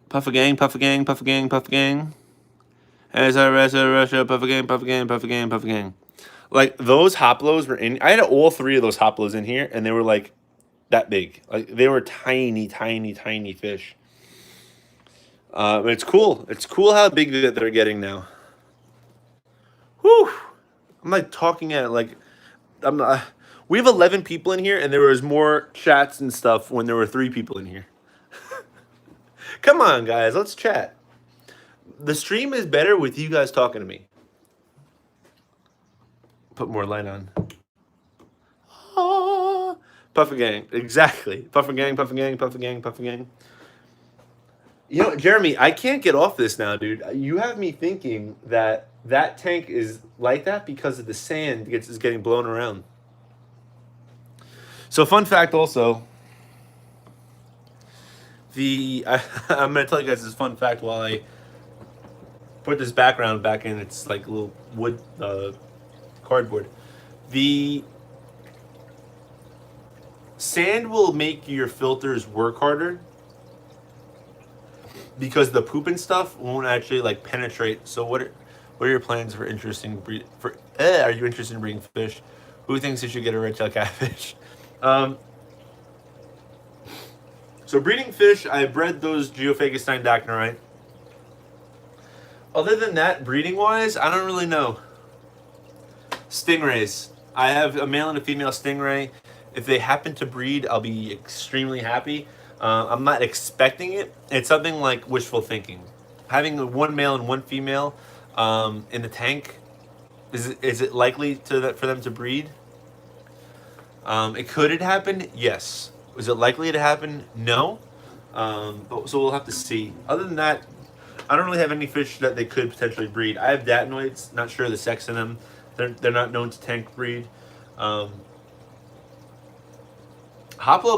Puffer gang, puffer gang, puffer gang, puffer gang. As I Russia, puffer gang, puffer gang, puffer gang, puffer gang. Like, those hoplos were in... I had all 3 of those hoplos in here, and they were, like, that big. Like, they were tiny, tiny, tiny fish. It's cool. It's cool how big that they're getting now. Whew. I'm, like, talking at, like... we have 11 people in here, and there was more chats and stuff when there were 3 people in here. Come on, guys. Let's chat. The stream is better with you guys talking to me. Put more light on. Ah, Puffer gang. Exactly. Puffer gang, puffer gang, puffer gang, puffer gang. You know, Jeremy, I can't get off this now, dude. You have me thinking that that tank is like that because of the sand is getting blown around. So, fun fact also. I'm going to tell you guys this fun fact while I put this background back in. It's like a little wood cardboard. The sand will make your filters work harder because the poop and stuff won't actually like penetrate. So what are your plans for interesting breed for? Are you interested in breeding fish? Who thinks you should get a red-tailed catfish? So breeding fish, I bred those Geophagus dacnarite. Other than that, breeding-wise, I don't really know. Stingrays. I have a male and a female stingray. If they happen to breed, I'll be extremely happy. I'm not expecting it. It's something like wishful thinking. Having one male and one female in the tank, is it likely for them to breed? Could it happen? Yes. Is it likely to happen? No. So we'll have to see. Other than that, I don't really have any fish that they could potentially breed. I have Datnoids, not sure the sex in them. They're not known to tank breed. Hoplo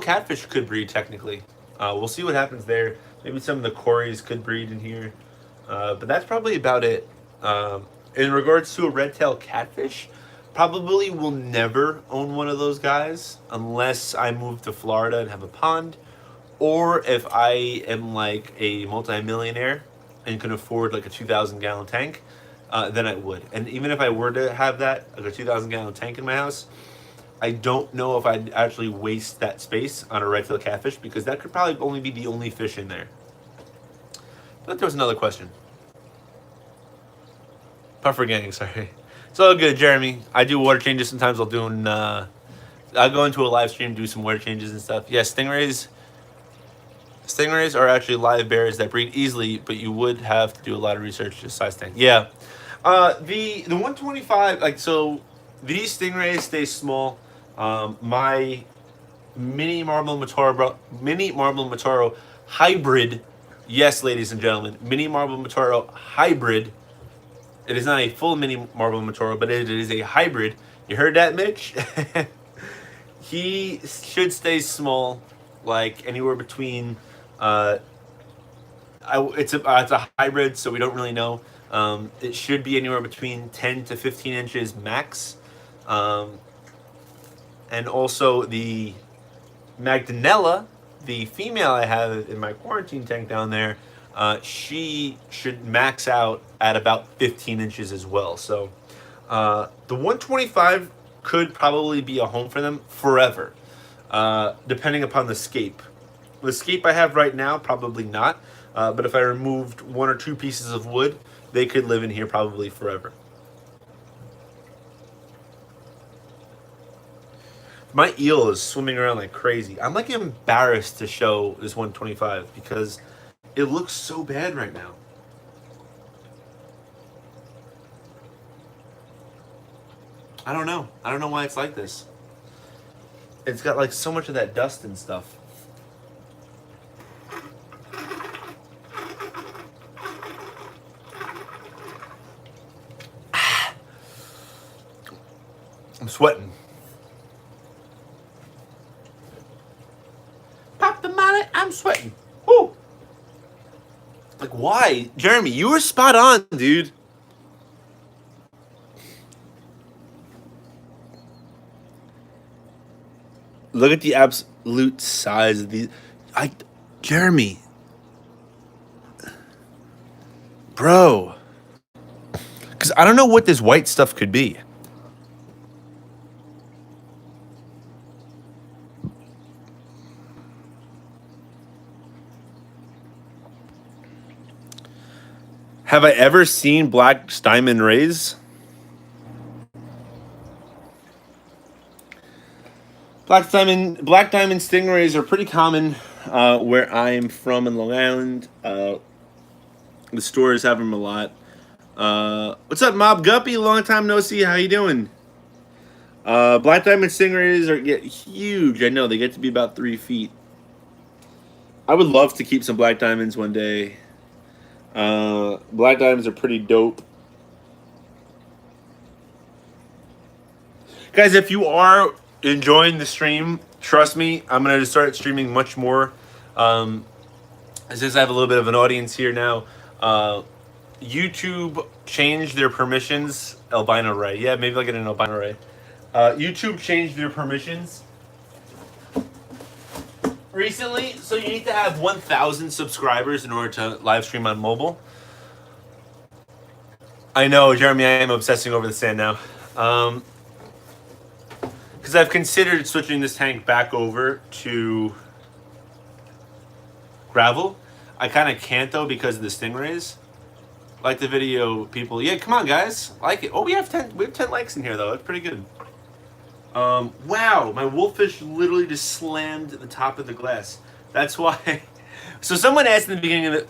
catfish could breed technically. We'll see what happens there. Maybe some of the Corys could breed in here. But that's probably about it. In regards to a red-tailed catfish, Probably will never own one of those guys unless I move to Florida and have a pond, or if I am like a multi-millionaire and can afford like a 2,000 gallon tank, then I would. And even if I were to have that, like a 2,000 gallon tank in my house, I don't know if I'd actually waste that space on a red-tailed catfish, because that could probably only be the only fish in there. But there was another question. Puffer gang, sorry. It's all good, Jeremy. I do water changes sometimes. I'll go into a live stream, do some water changes and stuff. Yes, stingrays are actually live bears that breed easily, but you would have to do a lot of research to size tank. Yeah. The 125, like, so these stingrays stay small. My mini marble Mataro hybrid, yes, ladies and gentlemen, mini marble Mataro hybrid. It is not a full mini marble Mataro, but it is a hybrid. You heard that, Mitch? He should stay small, like anywhere between. It's a hybrid, so we don't really know. It should be anywhere between 10 to 15 inches max. And also the Magdanella, the female I have in my quarantine tank down there, she should max out at about 15 inches as well. So the 125 could probably be a home for them forever, depending upon the scape. The scape I have right now, probably not. But if I removed one or two pieces of wood, they could live in here probably forever. My eel is swimming around like crazy. I'm like embarrassed to show this 125 because it looks so bad right now. I don't know. I don't know why it's like this. It's got like so much of that dust and stuff. I'm sweating. Pop the mallet, I'm sweating. Woo! Like, why? Jeremy, you were spot on, dude. Look at the absolute size of these. Jeremy. Bro. Because I don't know what this white stuff could be. Have I ever seen black diamond rays? Black diamond stingrays are pretty common where I am from in Long Island. The stores have them a lot. What's up, Mob Guppy? Long time no see. How you doing? Black diamond stingrays get huge. I know they get to be about 3 feet. I would love to keep some black diamonds one day. Black diamonds are pretty dope. Guys, if you are enjoying the stream, trust me, I'm going to start streaming much more. Since I have a little bit of an audience here now. YouTube changed their permissions. Albino ray. Yeah, maybe I'll get an albino ray. YouTube changed their permissions recently, so you need to have 1,000 subscribers in order to live stream on mobile. I know, Jeremy, I am obsessing over the sand now. Because I've considered switching this tank back over to gravel. I kind of can't, though, because of the stingrays. Like the video, people. Yeah, come on, guys. Like it. Oh, we have 10 likes in here, though. That's pretty good. Wow, my wolffish literally just slammed the top of the glass. That's why. So someone asked in the beginning of it.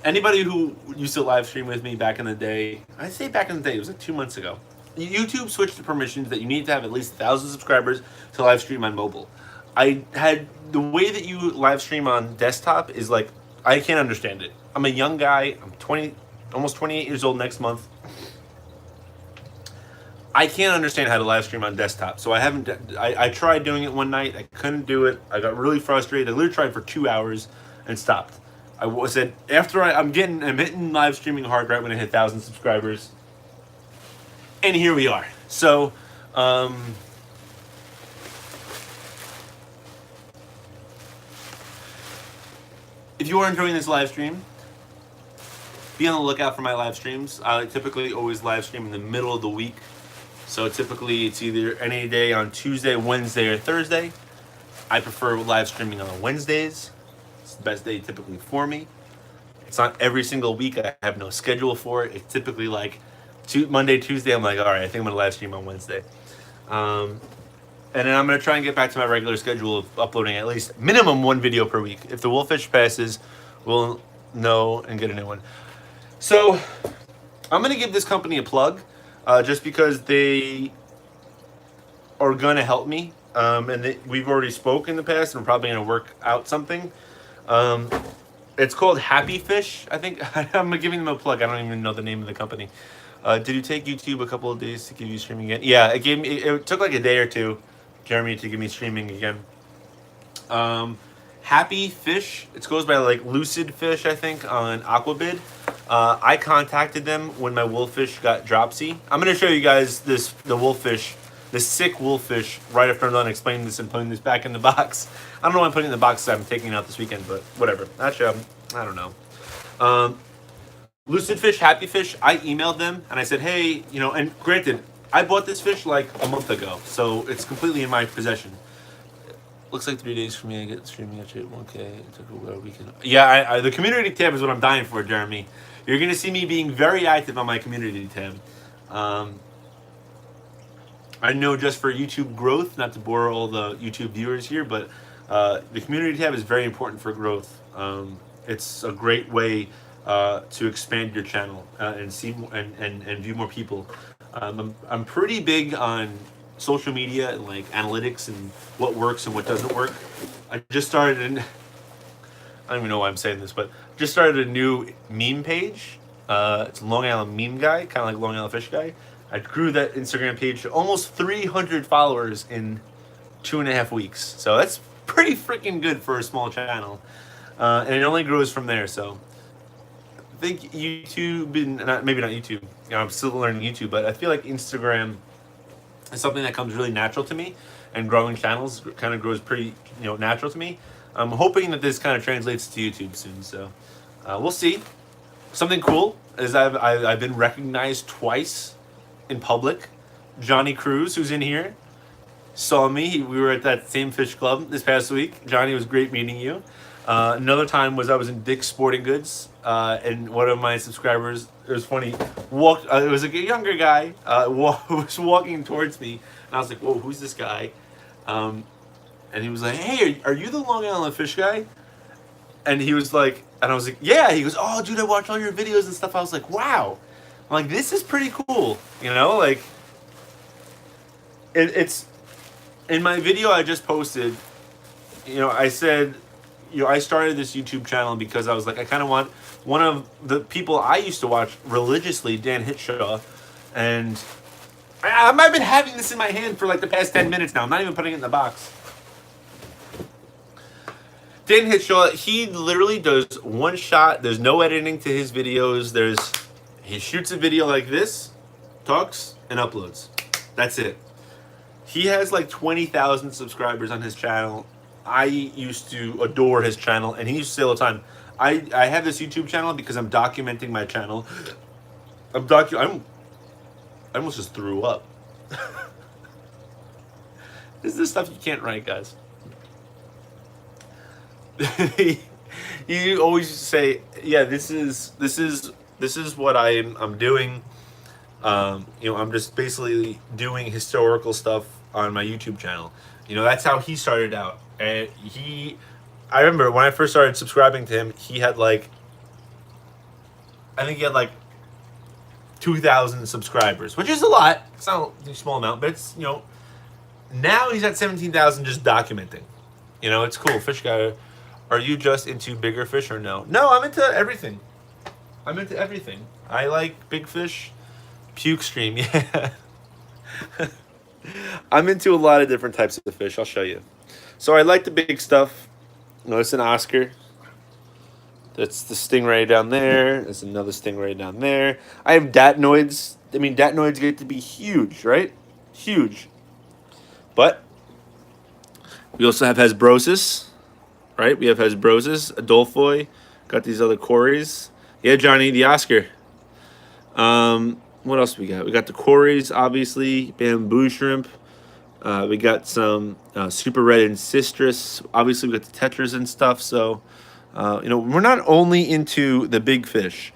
Anybody who used to live stream with me back in the day. I say back in the day. It was like 2 months ago. YouTube switched the permissions that you need to have at least 1,000 subscribers to live stream on mobile. I had the way that you live stream on desktop is like I can't understand it. I'm a young guy. I'm 20, almost 28 years old next month. I can't understand how to live stream on desktop, so I haven't. I tried doing it one night. I couldn't do it. I got really frustrated. I literally tried for 2 hours and stopped. I said after I'm hitting live streaming hard right when I hit 1,000 subscribers, and here we are. So, if you are enjoying this live stream, be on the lookout for my live streams. I typically always live stream in the middle of the week. So typically it's either any day on Tuesday, Wednesday, or Thursday. I prefer live streaming on Wednesdays. It's the best day typically for me. It's not every single week. I have no schedule for it. It's typically like Monday, Tuesday. I'm like, all right, I think I'm going to live stream on Wednesday. And then I'm going to try and get back to my regular schedule of uploading at least minimum one video per week. If the Wolfish passes, we'll know and get a new one. So I'm going to give this company a plug just because they are going to help me. And we've already spoke in the past, and we're probably going to work out something. It's called Happy Fish, I think. I'm giving them a plug. I don't even know the name of the company. Did you take YouTube a couple of days to give you streaming again? Yeah, it took like a day or two, Jeremy, to give me streaming again. Happy Fish, it goes by like Lucid Fish, I think, on Aquabid. I contacted them when my wolfish got dropsy. I'm going to show you guys the wolfish, the sick wolfish, right after I'm done explaining this and putting this back in the box. I don't know why I'm putting it in the box, I'm taking it out this weekend, but whatever. Actually, I don't know. Lucid Fish, Happy Fish, I emailed them and I said, hey, and granted, I bought this fish like a month ago, so it's completely in my possession. Looks like 3 days for me. I get streaming at 1K. It took a weekend. Yeah, the community tab is what I'm dying for, Jeremy. You're gonna see me being very active on my community tab. I know just for YouTube growth, not to bore all the YouTube viewers here, but the community tab is very important for growth. It's a great way to expand your channel and see and view more people. I'm pretty big on social media and like analytics and what works and what doesn't work. I just started I don't even know why I'm saying this, but just started a new meme page. It's Long Island Meme Guy, kind of like Long Island Fish Guy. I grew that Instagram page to almost 300 followers in 2.5 weeks. So that's pretty freaking good for a small channel. And it only grows from there. So I think YouTube, maybe not YouTube. I'm still learning YouTube, but I feel like Instagram is something that comes really natural to me, and growing channels kind of grows pretty natural to me. I'm hoping that this kind of translates to YouTube soon, so we'll see. Something cool is I've been recognized twice in public. Johnny Cruz, who's in here, saw me. We were at that same fish club this past week. Johnny, it was great meeting you. Another time was I was in Dick's Sporting Goods, and one of my subscribers, it was funny, it was like a younger guy, was walking towards me, and I was like, whoa, who's this guy? And he was like, hey, are you the Long Island Fish Guy? And he was like, and I was like, yeah. He goes, oh, dude, I watch all your videos and stuff. I was like, wow. I'm like, this is pretty cool. Like, it's, in my video I just posted, I said, I started this YouTube channel because I was like, I kind of want one of the people I used to watch religiously, Dan Hitshaw, and I've been having this in my hand for like the past 10 minutes now. I'm not even putting it in the box. Dan Hitshaw, he literally does one shot. There's no editing to his videos. He shoots a video like this, talks, and uploads. That's it. He has like 20,000 subscribers on his channel. I used to adore his channel, and he used to say all the time, I have this YouTube channel because I'm documenting my channel. I almost just threw up. This is the stuff you can't write, guys. You always say, yeah, this is what I'm doing. I'm just basically doing historical stuff on my YouTube channel. That's how he started out. And I remember when I first started subscribing to him, he had I think he had 2,000 subscribers, which is a lot. It's not a small amount, but it's, now he's at 17,000 just documenting. It's cool. Fish Guy, are you just into bigger fish or no? No, I'm into everything. I like big fish. Puke stream, yeah. I'm into a lot of different types of fish. I'll show you. So I like the big stuff. Notice an Oscar. That's the stingray down there. There's another stingray down there. I have datnoids I mean, datinoids get to be huge, right? Huge. But we also have Hesbrosis, right? We have Hesbrosis, Adolphoi, got these other quarries. Yeah, Johnny, the Oscar. What else we got? We got the quarries, obviously, bamboo shrimp. We got some super red and citrus. Obviously, we got the tetras and stuff. So, we're not only into the big fish.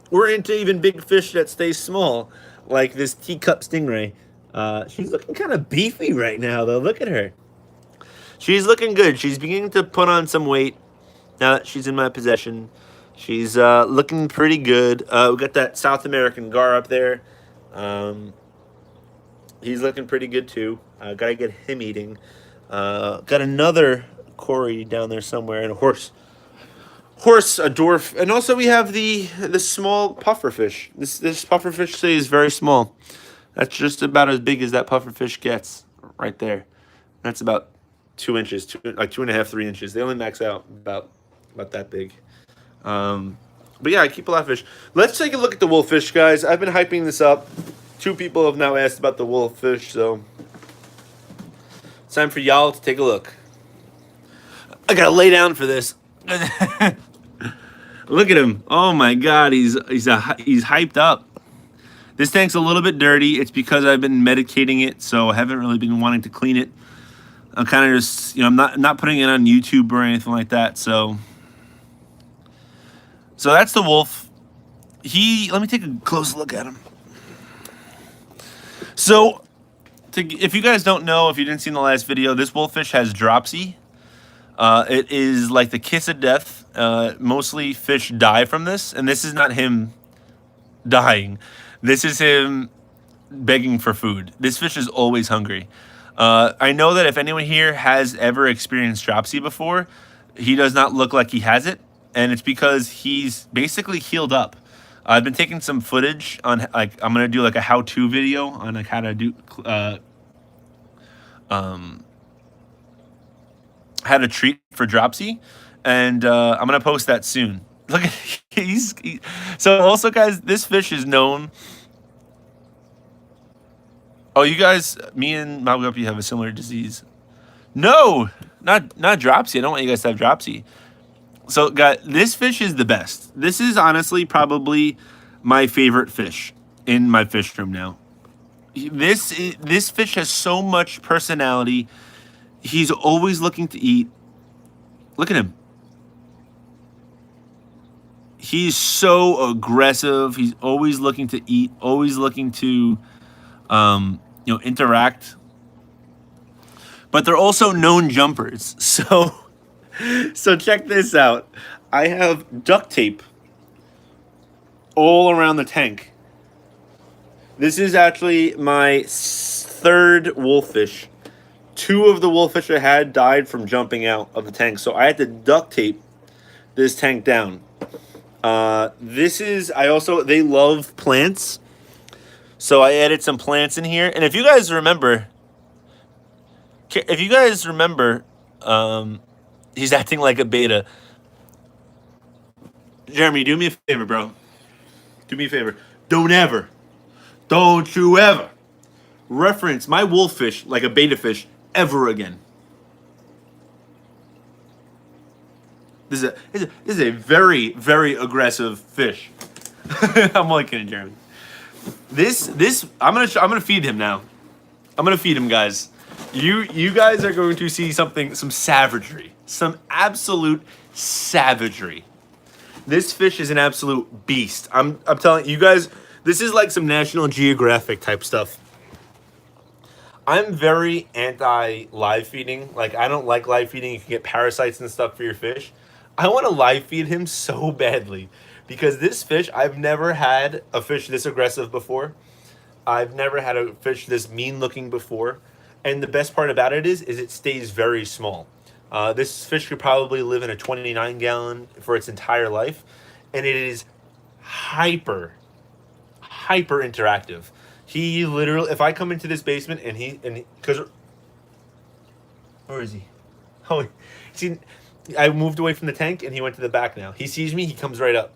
We're into even big fish that stay small, like this teacup stingray. She's looking kind of beefy right now, though. Look at her. She's looking good. She's beginning to put on some weight now that she's in my possession. She's looking pretty good. We got that South American gar up there. He's looking pretty good too. Gotta get him eating. Got another Cory down there somewhere, and a horse, a dwarf, and also we have the small pufferfish. This pufferfish stays very small. That's just about as big as that pufferfish gets, right there. That's about 2 inches, like 2.5, 3 inches. They only max out about that big. But yeah, I keep a lot of fish. Let's take a look at the wolffish, guys. I've been hyping this up. 2 people have now asked about the wolffish, so it's time for y'all to take a look. I gotta lay down for this. Look at him. Oh my God, he's hyped up. This tank's a little bit dirty. It's because I've been medicating it, so I haven't really been wanting to clean it. I'm kind of just, I'm not putting it on YouTube or anything like that. So that's the wolf. Let me take a close look at him. So, if you guys don't know, if you didn't see in the last video, this wolffish has dropsy. It is like the kiss of death. Mostly fish die from this, and this is not him dying. This is him begging for food. This fish is always hungry. I know that if anyone here has ever experienced dropsy before, he does not look like he has it, and it's because he's basically healed up. I've been taking some footage on, I'm gonna do like a how-to video on like how to do how to treat for dropsy, and I'm gonna post that soon. Look at so also, guys, this fish is known. Oh, you guys, me and Malguppy have a similar disease. No, not dropsy. I don't want you guys to have dropsy. So, guys, this fish is the best. This is honestly probably my favorite fish in my fish room now. This fish has so much personality. He's always looking to eat. Look at him. He's so aggressive. He's always looking to eat. Always looking to, interact. But they're also known jumpers. So check this out. I have duct tape all around the tank. This is actually my 3rd wolffish. 2 of the wolffish I had died from jumping out of the tank, so I had to duct tape this tank down. They love plants, so I added some plants in here. And if you guys remember, he's acting like a beta. Jeremy, do me a favor, bro. Do me a favor. Don't you ever reference my wolffish like a beta fish ever again. This is a very, very aggressive fish. I'm only kidding, Jeremy. I'm gonna feed him now. I'm gonna feed him, guys. You guys are going to see some savagery, some absolute savagery. This fish is an absolute beast. I'm telling you guys, this is like some National Geographic type stuff. I'm very anti live feeding. Like, I don't like live feeding. You can get parasites and stuff for your fish. I want to live feed him so badly because this fish, I've never had a fish this aggressive before. I've never had a fish this mean looking before. And the best part about it is it stays very small. This fish could probably live in a 29 gallon for its entire life. And it is hyper interactive. He literally, if I come into this basement because where is he? Oh, see, I moved away from the tank and he went to the back now. He sees me, he comes right up.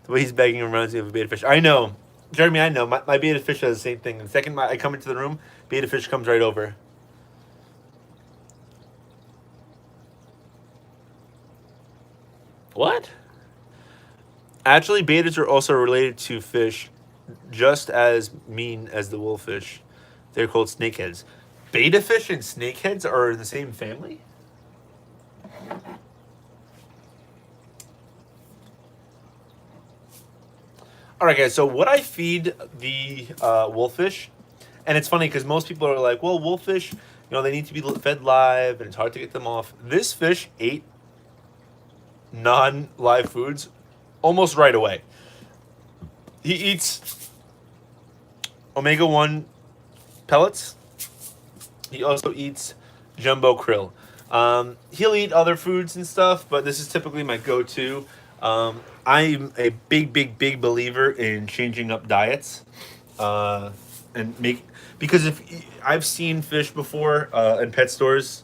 The way he's begging reminds me of a beta fish. I know. Jeremy, I know my beta fish does the same thing. The second I come into the room, beta fish comes right over. What? Actually, betas are also related to fish just as mean as the wolffish. They're called snakeheads. Beta fish and snakeheads are in the same family? All right, guys. So what I feed the wolffish, and it's funny because most people are like, "Well, wolffish, they need to be fed live, and it's hard to get them off." This fish ate non-live foods almost right away. He eats omega-1 pellets. He also eats jumbo krill. He'll eat other foods and stuff, but this is typically my go-to. I'm a big believer in changing up diets, because if I've seen fish before in pet stores.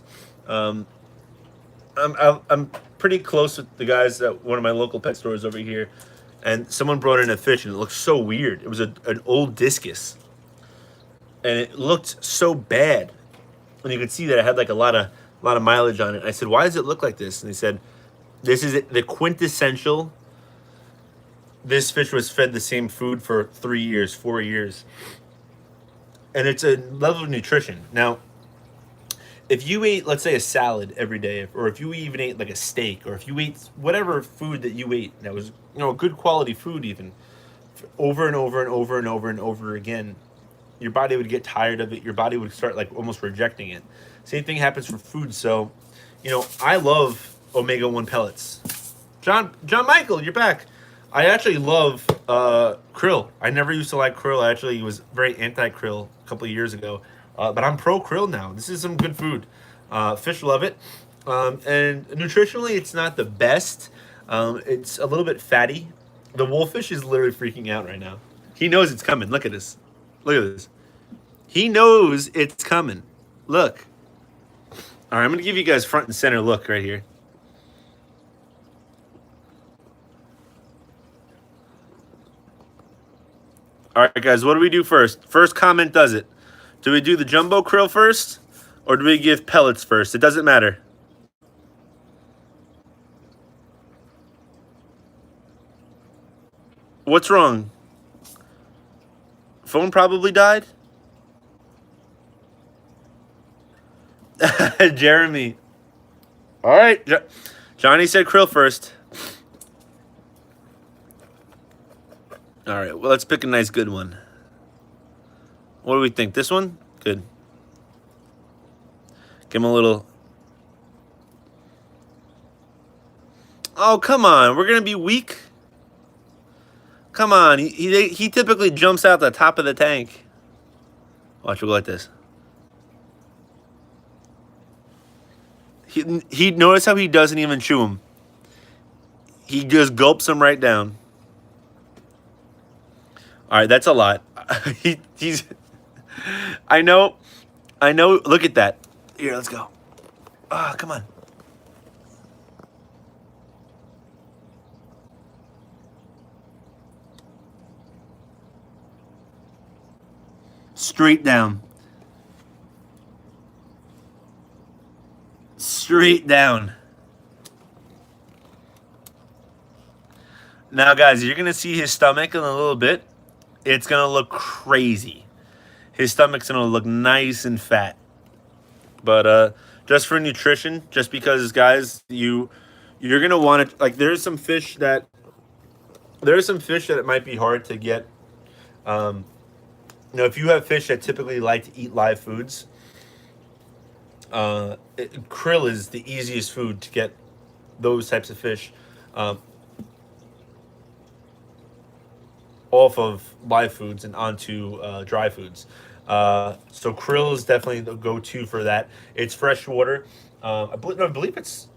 I'm pretty close with the guys at one of my local pet stores over here, and someone brought in a fish and it looked so weird. It was an old discus, and it looked so bad, and you could see that it had like a lot of mileage on it. I said, "Why does it look like this?" And they said, "This is the quintessential. This fish was fed the same food for 3 years, 4 years, and it's a level of nutrition." Now, if you ate, let's say, a salad every day, or if you even ate like a steak, or if you ate whatever food that you ate that was, good quality food, even over and over and over and over and over again, your body would get tired of it. Your body would start like almost rejecting it. Same thing happens for food. So, I love omega-1 pellets. John Michael, you're back. I actually love krill. I never used to like krill. I actually was very anti-krill a couple of years ago. But I'm pro krill now. This is some good food. Fish love it. And nutritionally, it's not the best. It's a little bit fatty. The wolffish is literally freaking out right now. He knows it's coming. Look at this. Look at this. He knows it's coming. Look. All right, I'm going to give you guys front and center look right here. All right, guys, what do we do first? First comment does it. Do we do the jumbo krill first, or do we give pellets first? It doesn't matter. What's wrong? Phone probably died? Jeremy. All right. Johnny said krill first. All right. Well, let's pick a nice good one. What do we think? This one? Good. Give him a little. Oh, come on. We're going to be weak? Come on. He typically jumps out the top of the tank. Watch, we'll go like this. He notice how he doesn't even chew them. He just gulps them right down. All right, that's a lot. He's. I know. Look at that. Here, let's go. Ah, come on. Straight down. Straight down. Now, guys, you're going to see his stomach in a little bit. It's going to look crazy. His stomach's going to look nice and fat. But just for nutrition, just because, guys, you're going to want to, like, there's some fish that it might be hard to get. If you have fish that typically like to eat live foods, krill is the easiest food to get those types of fish off of live foods and onto dry foods. So krill is definitely the go-to for that. It's fresh water. I believe it's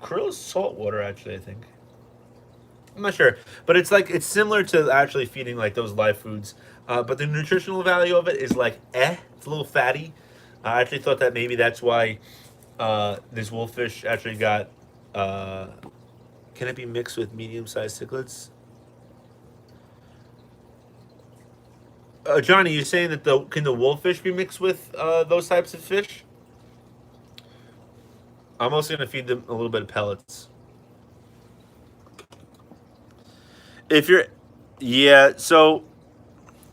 krill is salt water, actually, I think. I'm not sure, but it's similar to actually feeding like those live foods. But the nutritional value of it is it's a little fatty. I actually thought that maybe that's why this wolffish actually got. Can it be mixed with medium-sized cichlids? Johnny, you saying that can the wolfish be mixed with those types of fish? I'm also gonna feed them a little bit of pellets. If you're, yeah. So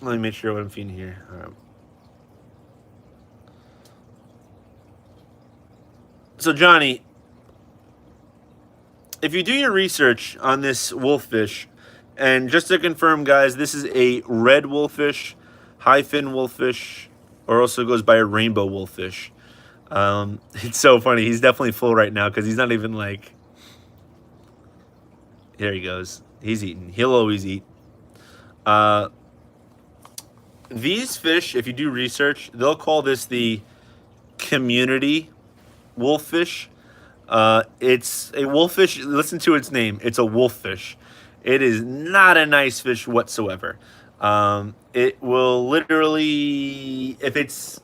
let me make sure what I'm feeding here. All right. So Johnny, if you do your research on this wolffish, and just to confirm, guys, this is a red wolffish, high fin wolffish, or also goes by a rainbow wolffish. It's so funny. He's definitely full right now because he's not even like. There he goes. He's eating. He'll always eat. Uh, these fish, if you do research, they'll call this the community wolffish. It's a wolffish. Listen to its name. It's a wolffish. It is not a nice fish whatsoever. It will literally, if it's,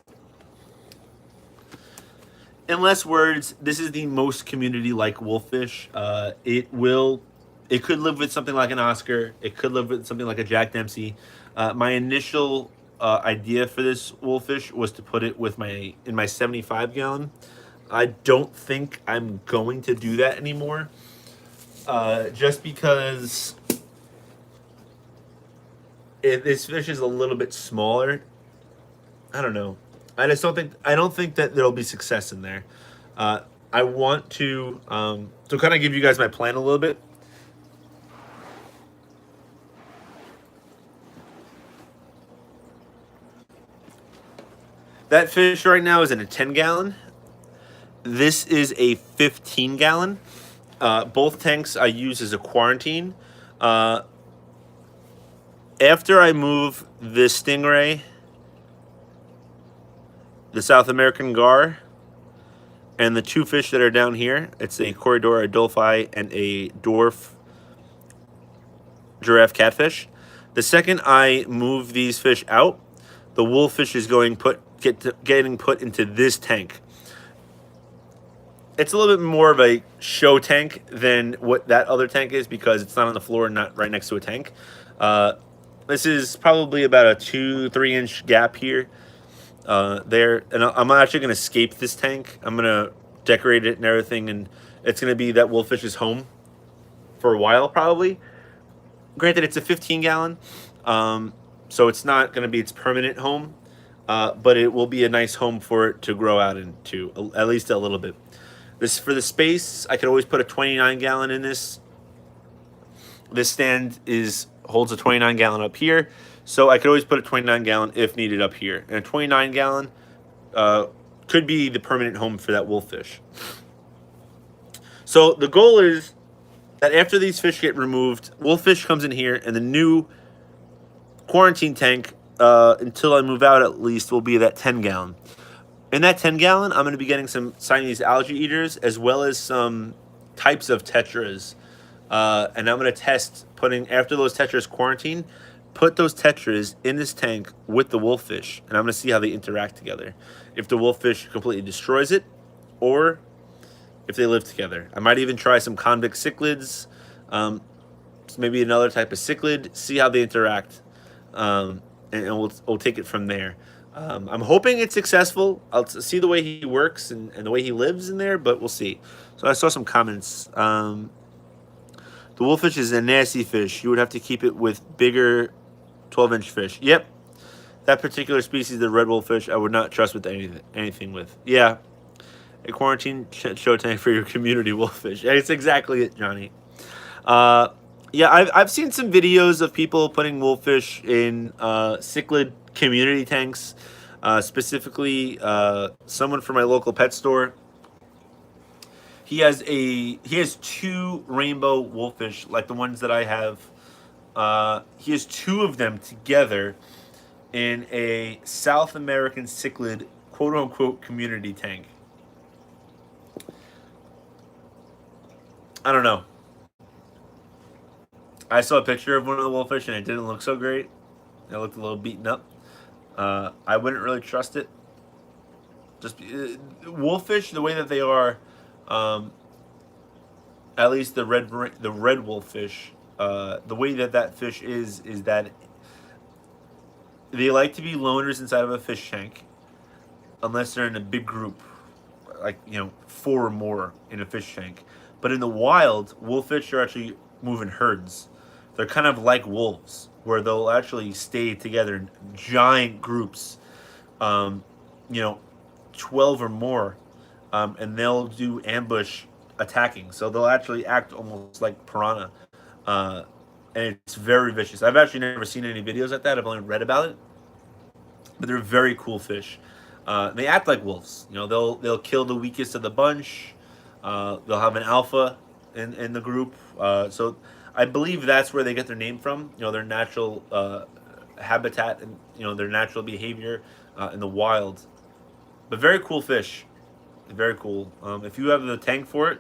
in less words, this is the most community-like wolffish. It could live with something like an Oscar. It could live with something like a Jack Dempsey. My initial idea for this wolffish was to put it with in my 75 gallon. I don't think I'm going to do that anymore. Just because this fish is a little bit smaller. I don't know. I don't think that there'll be success in there. I want to kind of give you guys my plan a little bit. That fish right now is in a 10 gallon. This is a 15 gallon. Both tanks I use as a quarantine. After I move the stingray, the South American gar, and the two fish that are down here, it's a Corridor adolphi and a dwarf giraffe catfish. The second I move these fish out, the wolffish is getting put into this tank. It's a little bit more of a show tank than what that other tank is because it's not on the floor and not right next to a tank. This is probably about a 2-3 inch gap here. There, and I'm actually going to escape this tank. I'm going to decorate it and everything, and it's going to be that wolffish's home for a while probably. Granted, it's a 15 gallon, so it's not going to be its permanent home, but it will be a nice home for it to grow out into, at least a little bit. This, for the space, I could always put a 29 gallon in this. This stand holds a 29 gallon up here, so I could always put a 29 gallon if needed up here. And a 29 gallon could be the permanent home for that wolffish. So the goal is that after these fish get removed, wolffish comes in here, and the new quarantine tank, until I move out at least, will be that 10 gallon. In that 10 gallon, I'm going to be getting some Siamese algae eaters as well as some types of tetras. And I'm going to test putting, after those tetras quarantine, put those tetras in this tank with the wolffish. And I'm going to see how they interact together. If the wolffish completely destroys it, or if they live together. I might even try some convict cichlids, maybe another type of cichlid, see how they interact. And we'll take it from there. I'm hoping it's successful. I'll see the way he works and the way he lives in there, but we'll see. So I saw some comments. The wolffish is a nasty fish. You would have to keep it with bigger 12-inch fish. Yep. That particular species, the red wolffish, I would not trust with anything with. Yeah. A quarantine show tank for your community wolffish. That's exactly it, Johnny. Yeah, I've seen some videos of people putting wolffish in cichlid community tanks. Specifically, someone from my local pet store. He has two rainbow wolffish like the ones that I have. He has two of them together in a South American cichlid quote unquote community tank. I don't know. I saw a picture of one of the wolffish and it didn't look so great. It looked a little beaten up. I wouldn't really trust it. Just wolffish, the way that they are, at least the red wolffish, the way that fish is that they like to be loners inside of a fish tank, unless they're in a big group, like 4 or more in a fish tank. But in the wild, wolffish are actually moving herds. They're kind of like wolves, where they'll actually stay together in giant groups, um, you know, 12 or more, and they'll do ambush attacking. So they'll actually act almost like piranha, uh, and it's very vicious. I've actually never seen any videos like that. I've only read about it, but they're very cool fish. They act like wolves. They'll kill the weakest of the bunch. They'll have an alpha in the group. So I believe that's where they get their name from. Their natural habitat and their natural behavior in the wild. But very cool fish. Very cool. If you have the tank for it,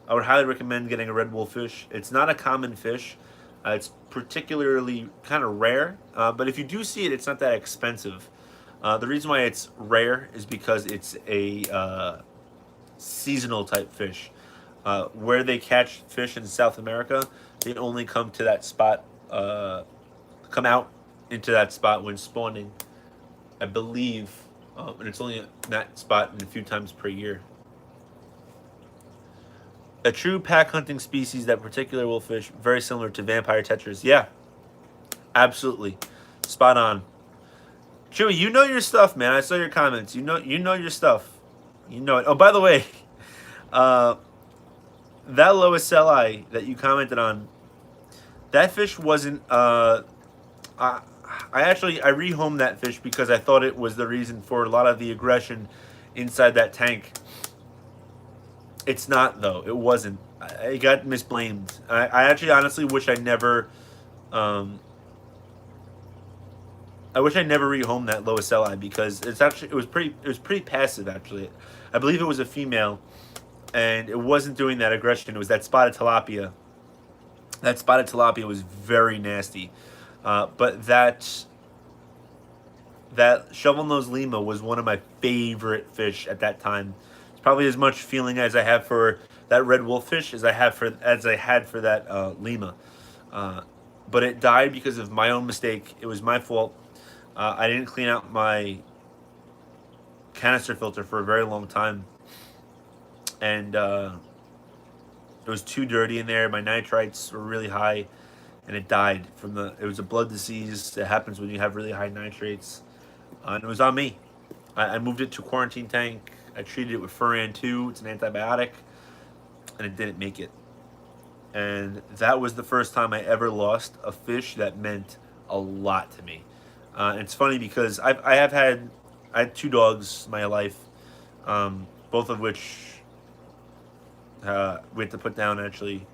I would highly recommend getting a red wolffish. It's not a common fish. It's particularly kind of rare, but if you do see it, it's not that expensive. The reason why it's rare is because it's a seasonal type fish. Where they catch fish in South America, they only come to that spot, come out into that spot when spawning, I believe, and it's only that spot a few times per year. A true pack hunting species, that particular wolffish, very similar to vampire tetras. Yeah, absolutely, spot on. Chewy, you know your stuff, man. I saw your comments. You know your stuff. You know it. Oh, by the way, that Loiseli that you commented on, that fish wasn't. I rehomed that fish because I thought it was the reason for a lot of the aggression inside that tank. It's not, though. It wasn't. I got misblamed. I actually honestly wish I never. I wish I never rehomed that Loiseli because it was pretty passive actually. I believe it was a female, and it wasn't doing that aggression. It was that spotted tilapia. That spotted tilapia was very nasty, but that shovel-nosed lima was one of my favorite fish at that time. It's probably as much feeling as I have for that red wolffish as I had for that lima. But it died because of my own mistake. It was my fault. I didn't clean out my canister filter for a very long time, and it was too dirty in there. My nitrites were really high, and it died from it was a blood disease that happens when you have really high nitrates, and it was on me. I moved it to a quarantine tank. I treated it with Furan 2. It's an antibiotic, and it didn't make it. And that was the first time I ever lost a fish that meant a lot to me. It's funny because I had 2 dogs my life, both of which we had to put down actually,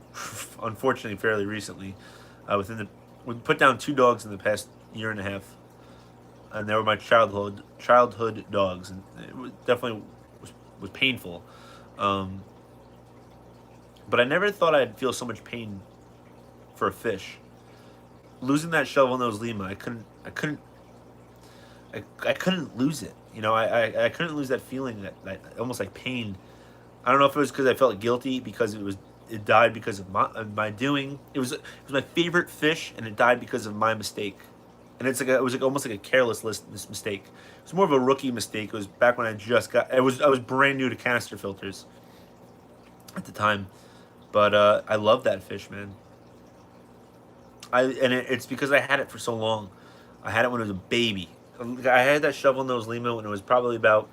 unfortunately, fairly recently. We put down 2 dogs in the past year and a half, and they were my childhood dogs, and it was definitely was painful. But I never thought I'd feel so much pain for a fish. Losing that shovel-nosed lima, I couldn't lose it. I couldn't lose that feeling, that almost like pain. I don't know if it was because I felt guilty because it died because of my doing. It was my favorite fish, and it died because of my mistake. And it was almost like a careless mistake. It was more of a rookie mistake. It was back when I was brand new to canister filters at the time. But I love that fish, man. It's because I had it for so long. I had it when it was a baby. I had that shovel-nosed lima when it was probably about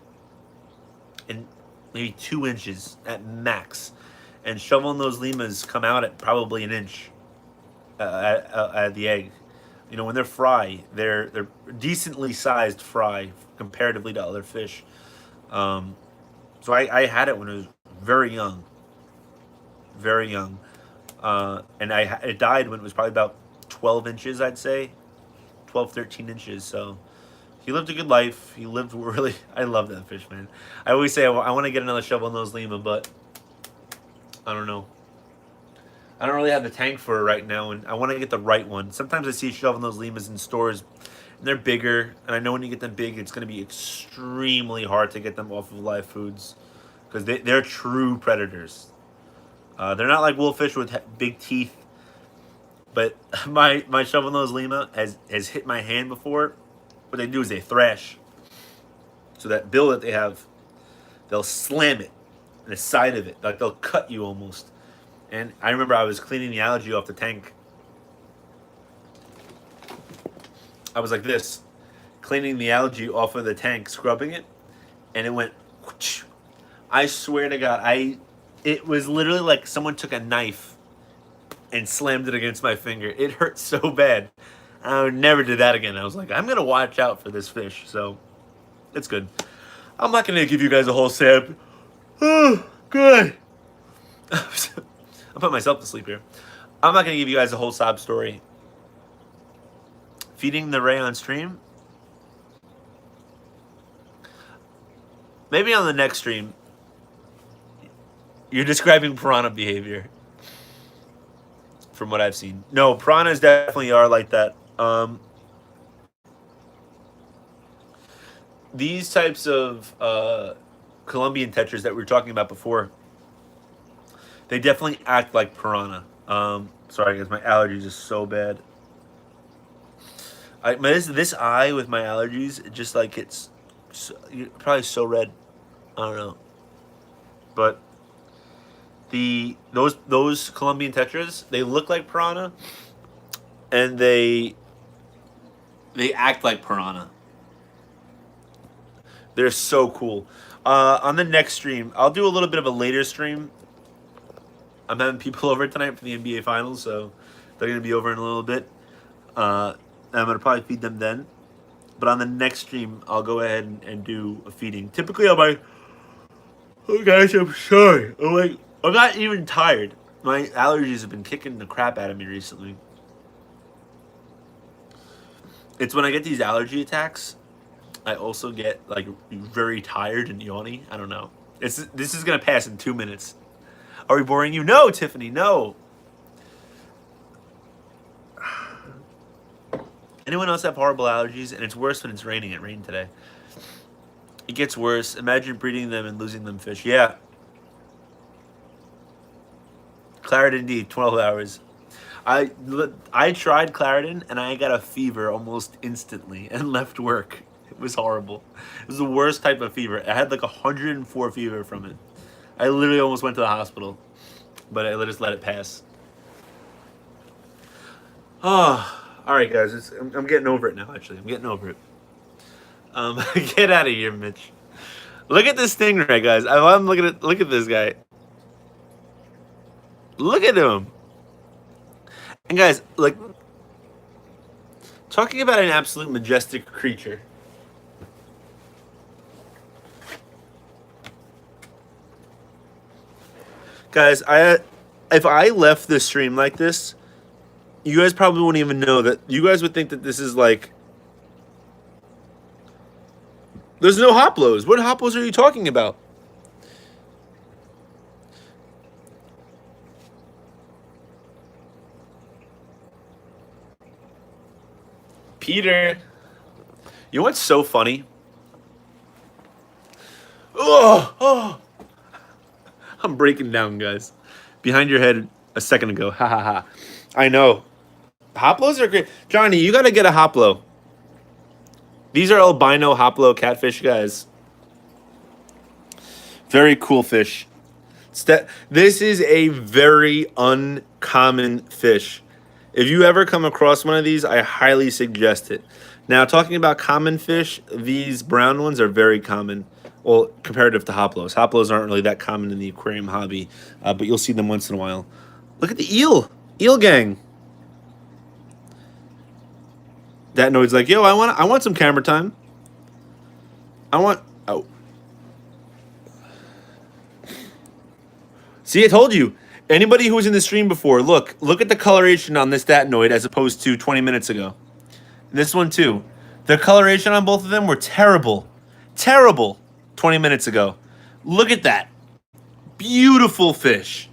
maybe 2 inches at max. And shovel-nosed limas come out at probably an inch at the egg. When they're fry, they're decently sized fry comparatively to other fish. So I had it when it was very young. Very young. And it died when it was probably about 12 inches, I'd say. 12, 13 inches. So he lived a good life. He lived really... I love that fish, man. I always say I want to get another shovel-nosed lima, but I don't know. I don't really have the tank for it right now, and I want to get the right one. Sometimes I see shovel-nosed limas in stores, and they're bigger, and I know when you get them big, it's going to be extremely hard to get them off of live foods because they're true predators. They're not like wolffish with big teeth But my shovel nose lima has hit my hand before. What they do is they thrash. So that bill that they have, they'll slam it in the side of it, like they'll cut you almost. And I remember I was cleaning the algae off the tank. I was like this, cleaning the algae off of the tank, scrubbing it, and it went. Whoosh. I swear to God, it was literally like someone took a knife and slammed it against my finger. It hurt so bad. I would never do that again. I was like, I'm gonna watch out for this fish. So it's good. I'm not gonna give you guys a whole stab. Oh, good. I put myself to sleep here. I'm not gonna give you guys a whole sob story. Feeding the ray on stream. Maybe on the next stream. You're describing piranha behavior. From what I've seen. No, piranhas definitely are like that. These types of Colombian tetras that we were talking about before, they definitely act like piranha. Sorry guys, my allergies are so bad. This eye with my allergies, it just like it's probably so red. I don't know. But those Colombian tetras, they look like piranha, and they act like piranha. They're so cool. On the next stream, I'll do a little bit of a later stream. I'm having people over tonight for the NBA Finals, so they're going to be over in a little bit. I'm going to probably feed them then. But on the next stream, I'll go ahead and do a feeding. Typically, I'll be... Oh, guys, I'm sorry. I'm not even tired. My allergies have been kicking the crap out of me recently. It's when I get these allergy attacks, I also get like very tired and yawny. I don't know. This is gonna pass in 2 minutes. Are we boring you? No, Tiffany, no. Anyone else have horrible allergies? And it's worse when it's raining. It rained today. It gets worse. Imagine breeding them and losing them fish. Yeah. Claritin D, 12 hours. I tried Claritin and I got a fever almost instantly and left work. It was horrible. It was the worst type of fever. I had like 104 fever from it. I literally almost went to the hospital, but I just let it pass. Oh, all right, guys. I'm getting over it now. Actually, I'm getting over it. Get out of here, Mitch. Look at this stingray, guys. I'm looking at. Look at this guy. Look at him. And guys, like, talking about an absolute majestic creature. Guys, if I left this stream like this, you guys probably wouldn't even know that. You guys would think that this is like... There's no hoplos. What hoplos are you talking about? Peter. You know what's so funny? Oh! I'm breaking down, guys. Behind your head a second ago. Ha ha ha. I know. Hoplos are great. Johnny, you gotta get a hoplo. These are albino hoplo catfish, guys. Very cool fish. This is a very uncommon fish. If you ever come across one of these, I highly suggest it. Now, talking about common fish, these brown ones are very common. Well, comparative to hoplos. Hoplos aren't really that common in the aquarium hobby, but you'll see them once in a while. Look at the eel. Eel gang. That noid's like, yo, I want some camera time. Oh. See, I told you. Anybody who was in the stream before, look at the coloration on this datnoid as opposed to 20 minutes ago. This one too. The coloration on both of them were terrible. Terrible 20 minutes ago. Look at that. Beautiful fish.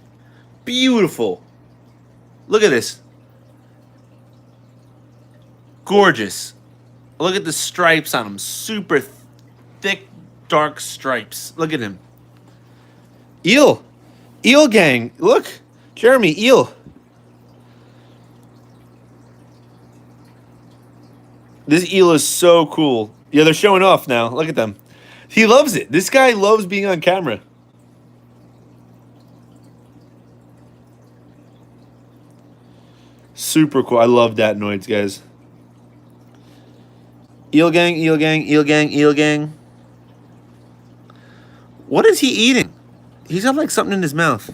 Beautiful. Look at this. Gorgeous. Look at the stripes on him. Super thick, dark stripes. Look at him. Eel. Eel gang. Look. Jeremy, eel. This eel is so cool. Yeah, they're showing off now. Look at them. He loves it. This guy loves being on camera. Super cool. I love that noise, guys. Eel gang, eel gang, eel gang, eel gang. What is he eating? He's got like something in his mouth.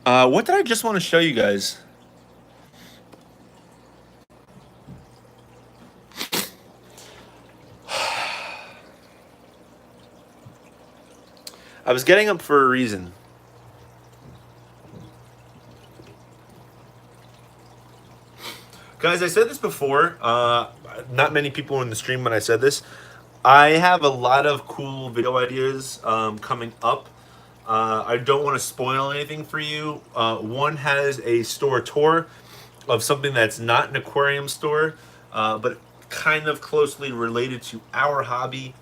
What did I just want to show you guys? I was getting up for a reason. Guys, I said this before. Not many people in the stream when I said this. I have a lot of cool video ideas coming up. I don't want to spoil anything for you. One has a store tour of something that's not an aquarium store, but kind of closely related to our hobby.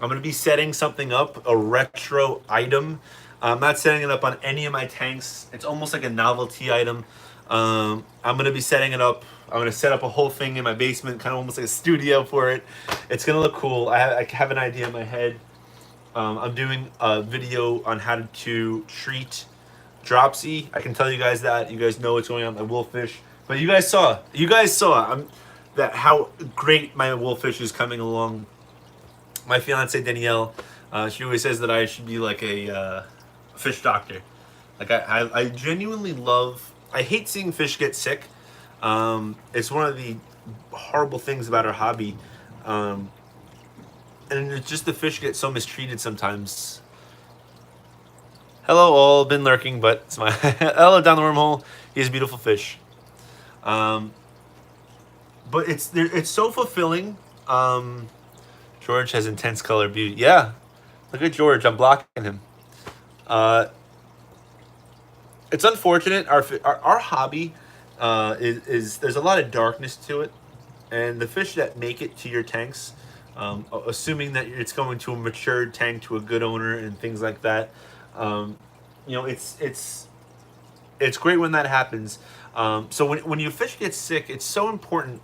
I'm going to be setting something up, a retro item. I'm not setting it up on any of my tanks. It's almost like a novelty item. I'm going to be setting it up. I'm going to set up a whole thing in my basement, kind of almost like a studio for it. It's going to look cool. I have an idea in my head. I'm doing a video on how to treat dropsy. I can tell you guys that. You guys know what's going on with my wolffish. But you guys saw that how great my wolffish is coming along. My fiance Danielle, she always says that I should be like a fish doctor. Like I genuinely love. I hate seeing fish get sick. It's one of the horrible things about our hobby, and it's just the fish get so mistreated sometimes. Hello, all been lurking, but it's my hello down the wormhole. He has beautiful fish. But it's so fulfilling. George has intense color beauty. Yeah, look at George. I'm blocking him. It's unfortunate. Our hobby is there's a lot of darkness to it, and the fish that make it to your tanks, assuming that it's going to a matured tank to a good owner and things like that, it's great when that happens. So when your fish gets sick, it's so important.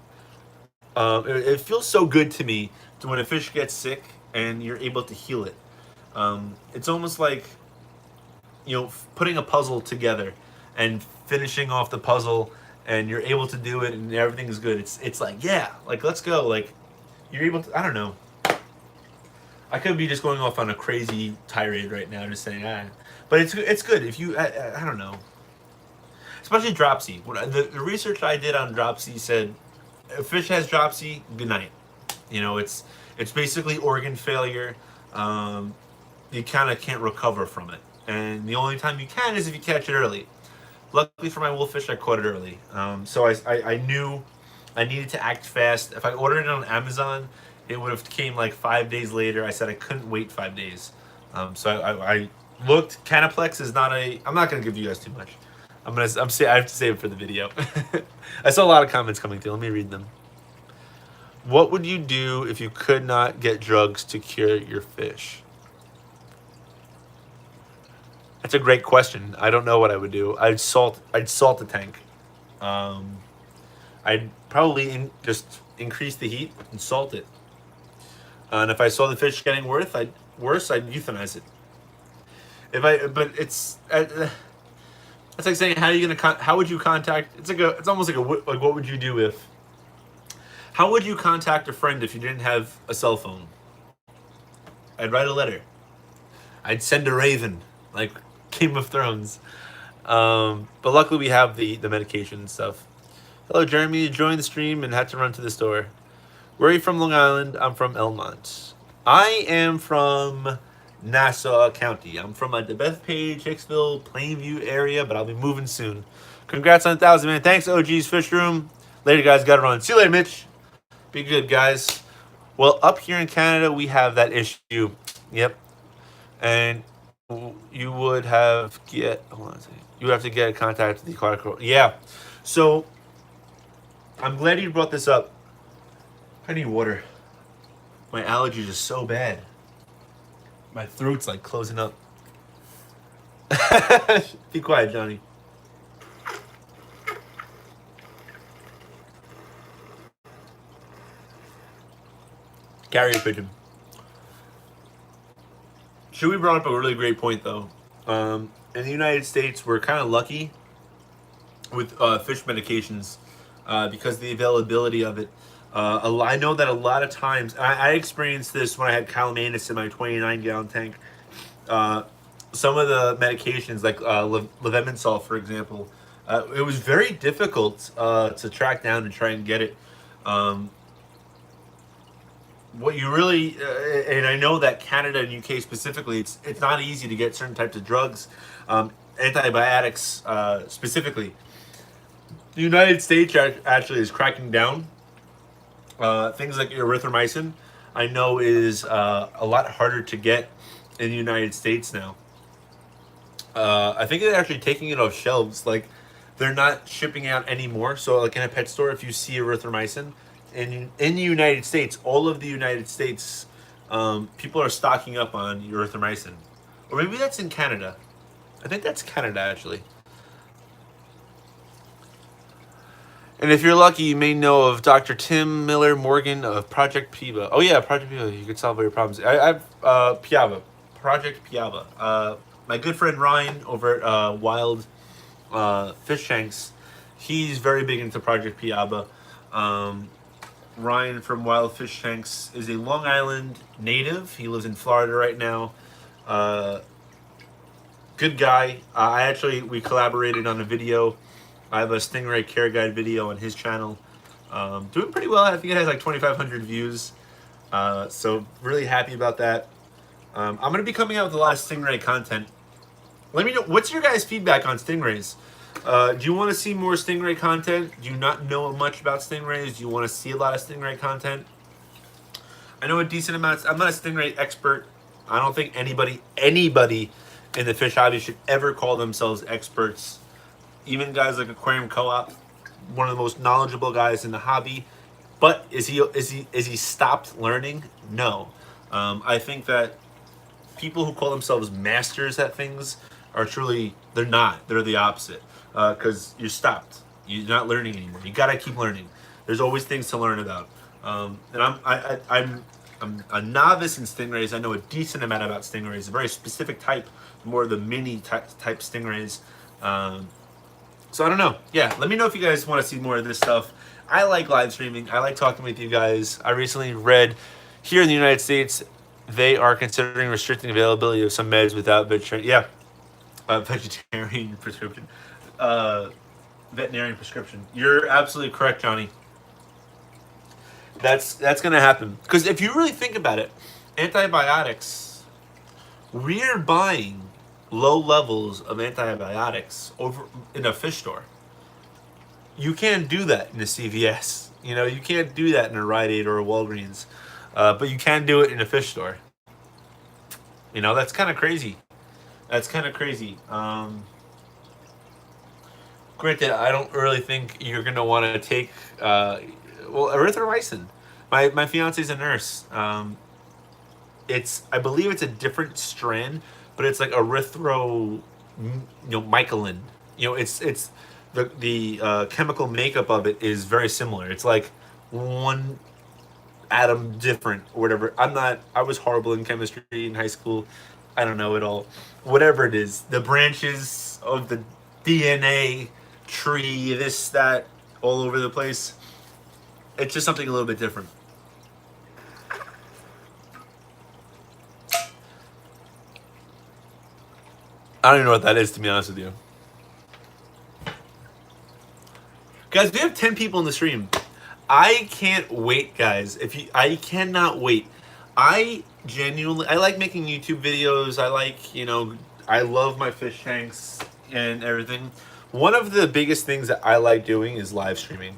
It feels so good to me when a fish gets sick and you're able to heal it. It's almost like putting a puzzle together and finishing off the puzzle, and you're able to do it and everything is good. It's like, yeah, like let's go. Like you're able to. I don't know. I could be just going off on a crazy tirade right now, just saying, but it's good if you. I don't know. Especially dropsy. The research I did on dropsy said, if fish has dropsy, good night. It's basically organ failure. You kind of can't recover from it, and the only time you can is if you catch it early. Luckily for my wolffish, I caught it early. So I knew I needed to act fast. If I ordered it on Amazon, it would have came like 5 days later. I said I couldn't wait 5 days. So I looked. Canaplex is not a. I'm not gonna give you guys too much. I have to save it for the video. I saw a lot of comments coming through. Let me read them. What would you do if you could not get drugs to cure your fish? That's a great question. I don't know what I would do. I'd salt the tank. I'd probably just increase the heat and salt it. And if I saw the fish getting worse, I'd euthanize it. It's like saying how would you contact? It's almost like what would you do if? How would you contact a friend if you didn't have a cell phone? I'd write a letter. I'd send a raven, like Game of Thrones. But luckily we have the medication and stuff. Hello, Jeremy. You joined the stream and had to run to the store. Where are you from, Long Island? I'm from Elmont. I am from Nassau County. I'm from the Bethpage, Hicksville, Plainview area, but I'll be moving soon. Congrats on 1,000, man. Thanks, OG's Fish Room. Later, guys. Gotta run. See you later, Mitch. Be good, guys. Well, up here in Canada, we have that issue. Yep. And you would have you would have to get in contact with the Clark. Yeah. So I'm glad you brought this up. I need water. My allergies are so bad. My throat's like closing up. Be quiet, Johnny. Carrier pigeon. Chewy brought up a really great point, though. In the United States, we're kind of lucky with fish medications because the availability of it. I know that a lot of times, I experienced this when I had Calamandus in my 29-gallon tank. Some of the medications, like Levominsol, for example, it was very difficult to track down and try and get it. What you really, and I know that Canada and UK specifically, it's not easy to get certain types of drugs, antibiotics specifically. The United States actually is cracking down. Things like erythromycin, I know, is a lot harder to get in the United States now. I think they're actually taking it off shelves. Like, they're not shipping out anymore. So, like in a pet store, if you see erythromycin in the United States, all of the United States, people are stocking up on erythromycin, or maybe that's in Canada. I think that's Canada actually. And if you're lucky, you may know of Dr. Tim Miller Morgan of Project Piva. Oh yeah, Project Piva. You can solve all your problems. I've Piava, Project Piava. My good friend Ryan over at Wild Fish Shanks, he's very big into Project Piava. Ryan from Wild Fish Shanks is a Long Island native. He lives in Florida right now. Good guy. We collaborated on a video. I have a Stingray Care Guide video on his channel. Doing pretty well. I think it has like 2,500 views. So really happy about that. I'm going to be coming out with a lot of Stingray content. Let me know, what's your guys' feedback on stingrays? Do you want to see more Stingray content? Do you not know much about stingrays? Do you want to see a lot of Stingray content? I know a decent amount. I'm not a Stingray expert. I don't think anybody in the fish hobby should ever call themselves experts. Even guys like Aquarium Co-op, one of the most knowledgeable guys in the hobby. But is he stopped learning? No. I think that people who call themselves masters at things are truly, they're not. They're the opposite. Because you're stopped. You're not learning anymore. You gotta keep learning. There's always things to learn about. And I'm a novice in stingrays. I know a decent amount about stingrays. A very specific type, more of the mini type stingrays. So I don't know. Yeah, let me know if you guys want to see more of this stuff. I like live streaming. I like talking with you guys. I recently read here in the United States, they are considering restricting availability of some meds without vegetarian prescription. Veterinarian prescription. You're absolutely correct, Johnny. That's going to happen. Because if you really think about it, antibiotics, we're buying low levels of antibiotics over in a fish store. You can't do that in a CVS. You know, you can't do that in a Rite Aid or a Walgreens. But you can do it in a fish store. You know, that's kind of crazy. That's kind of crazy. Granted, I don't really think you're going to want to take, erythromycin. My fiance's a nurse. I believe it's a different strand, but it's like mycalin. You know, it's the chemical makeup of it is very similar. It's like one atom different or whatever. I was horrible in chemistry in high school. I don't know it all. Whatever it is, the branches of the DNA tree, this, that, all over the place. It's just something a little bit different. I don't even know what that is, to be honest with you. Guys, we have 10 people in the stream. I can't wait, guys. I cannot wait. I like making YouTube videos. I love my fish tanks and everything. One of the biggest things that I like doing is live streaming.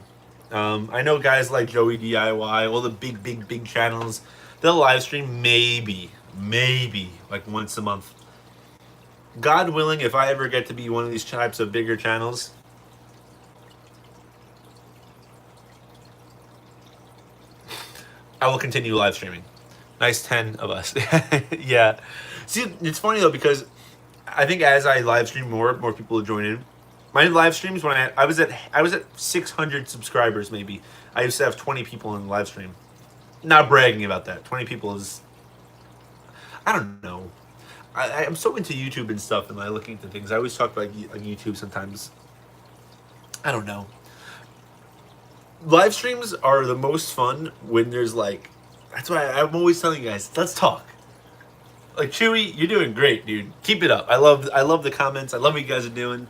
I know guys like Joey DIY, all the big channels, they'll live stream maybe like once a month. God willing, if I ever get to be one of these types of bigger channels, I will continue live streaming. Nice 10 of us. Yeah. See, it's funny though, because I think as I live stream more people will join in. My live streams, when I was at 600 subscribers maybe. I used to have 20 people in the live stream. not bragging about that. 20 people is, I don't know. I'm so into YouTube and stuff, and I looking into things. I always talk about on YouTube sometimes. I don't know. Live streams are the most fun when there's like. That's why I'm always telling you guys, let's talk. Like Chewy, you're doing great, dude. Keep it up. I love the comments. I love what you guys are doing.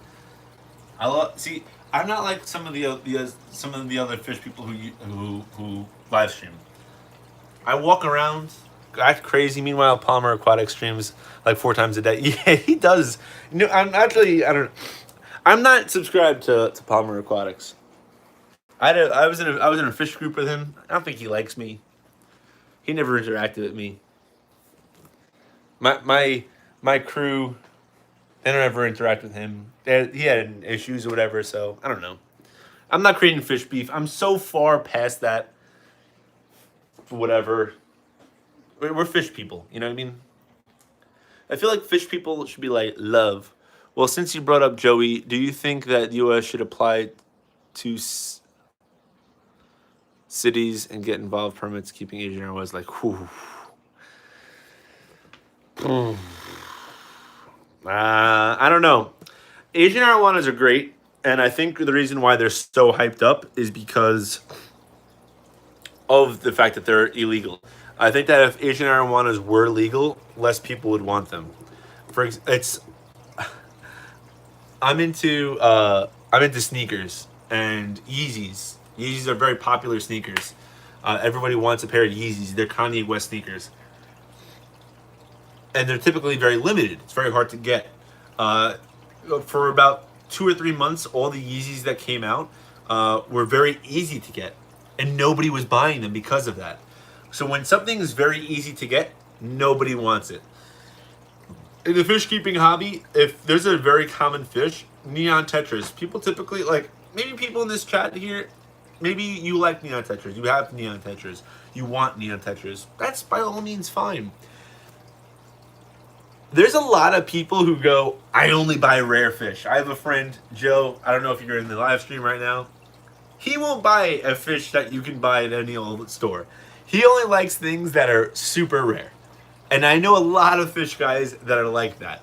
I love. See, I'm not like some of the other fish people who live stream. I walk around, act crazy. Meanwhile, Palmer Aquatic streams like 4 times a day. Yeah, he does. No, I'm actually. I don't. I'm not subscribed to Palmer Aquatics. I was in a fish group with him. I don't think he likes me. He never interacted with me. My crew, they don't ever interact with him. He had issues or whatever. So I don't know. I'm not creating fish beef. I'm so far past that. Whatever. We're fish people. You know what I mean? I feel like fish people should be like love. Well, since you brought up Joey, do you think that the U.S. should apply to cities and get involved permits keeping Asian airways like, whew. I don't know. Asian arowanas are great, and I think the reason why they're so hyped up is because of the fact that they're illegal. I think that if Asian arowanas were legal, less people would want them. I'm into sneakers and Yeezys. Yeezys are very popular sneakers. Everybody wants a pair of Yeezys. They're Kanye West sneakers. And they're typically very limited. It's very hard to get. For about 2 or 3 months, all the Yeezys that came out were very easy to get. And nobody was buying them because of that. So when something is very easy to get, nobody wants it. In the fish keeping hobby, if there's a very common fish, neon tetras, people typically like, maybe people in this chat here, maybe you like neon tetras, you have neon tetras, you want neon tetras. That's by all means fine. There's a lot of people who go, I only buy rare fish. I have a friend, Joe, I don't know if you're in the live stream right now. He won't buy a fish that you can buy at any old store. He only likes things that are super rare. And I know a lot of fish guys that are like that.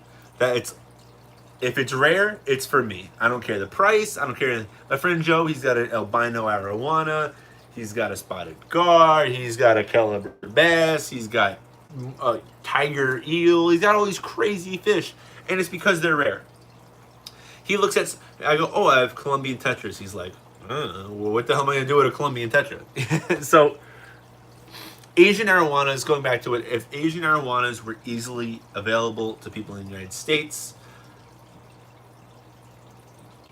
If it's rare, it's for me. I don't care the price. I don't care. My friend Joe, he's got an albino arowana. He's got a spotted gar. He's got a caliber bass. He's got a tiger eel. He's got all these crazy fish. And it's because they're rare. He looks at, I go, oh, I have Colombian tetras. He's like, well, what the hell am I going to do with a Colombian tetra? So Asian arowanas, going back to it, if Asian arowanas were easily available to people in the United States,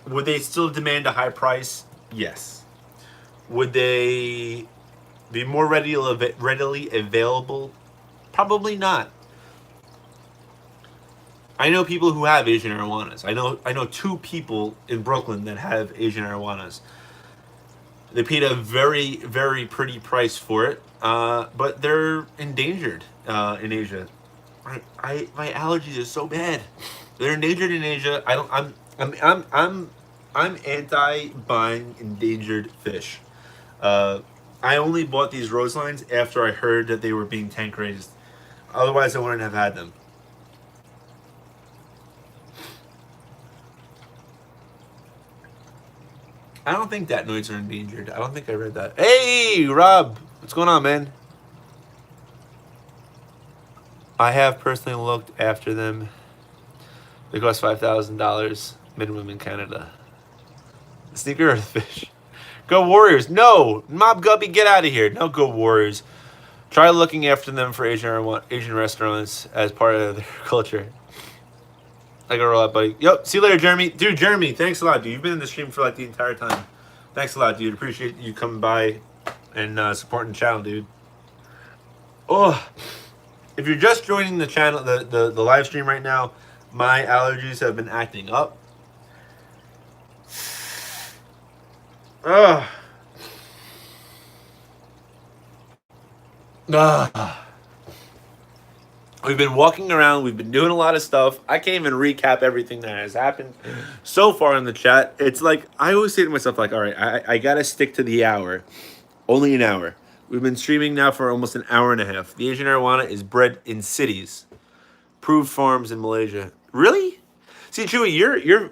would they still demand a high price? Yes. Would they be more readily available? Probably not. I know people who have Asian arowanas. I know 2 people in Brooklyn that have Asian arowanas. They paid a very, very pretty price for it, but they're endangered in Asia. My allergies are so bad. They're endangered in Asia. I'm anti buying endangered fish. I only bought these roselines after I heard that they were being tank raised. Otherwise, I wouldn't have had them. I don't think datnoids are endangered. I don't think I read that. Hey, Rob! What's going on, man? I have personally looked after them. They cost $5,000 minimum in Canada. The sneaker or the fish? Go Warriors! No! Mob Guppy, get out of here! No, go Warriors. Try looking after them for Asian restaurants as part of their culture. I gotta roll out, buddy. Yep, see you later, Jeremy. Dude, Jeremy, thanks a lot, dude. You've been in the stream for like the entire time. Thanks a lot, dude. Appreciate you coming by and supporting the channel, dude. Oh, if you're just joining the channel, the live stream right now, my allergies have been acting up. Ugh. We've been walking around. We've been doing a lot of stuff. I can't even recap everything that has happened so far in the chat. It's like, I always say to myself, like, all right, I got to stick to the hour. Only an hour. We've been streaming now for almost an hour and a half. The Asian arowana is bred in cities, proved farms in Malaysia. Really? See, Chewy,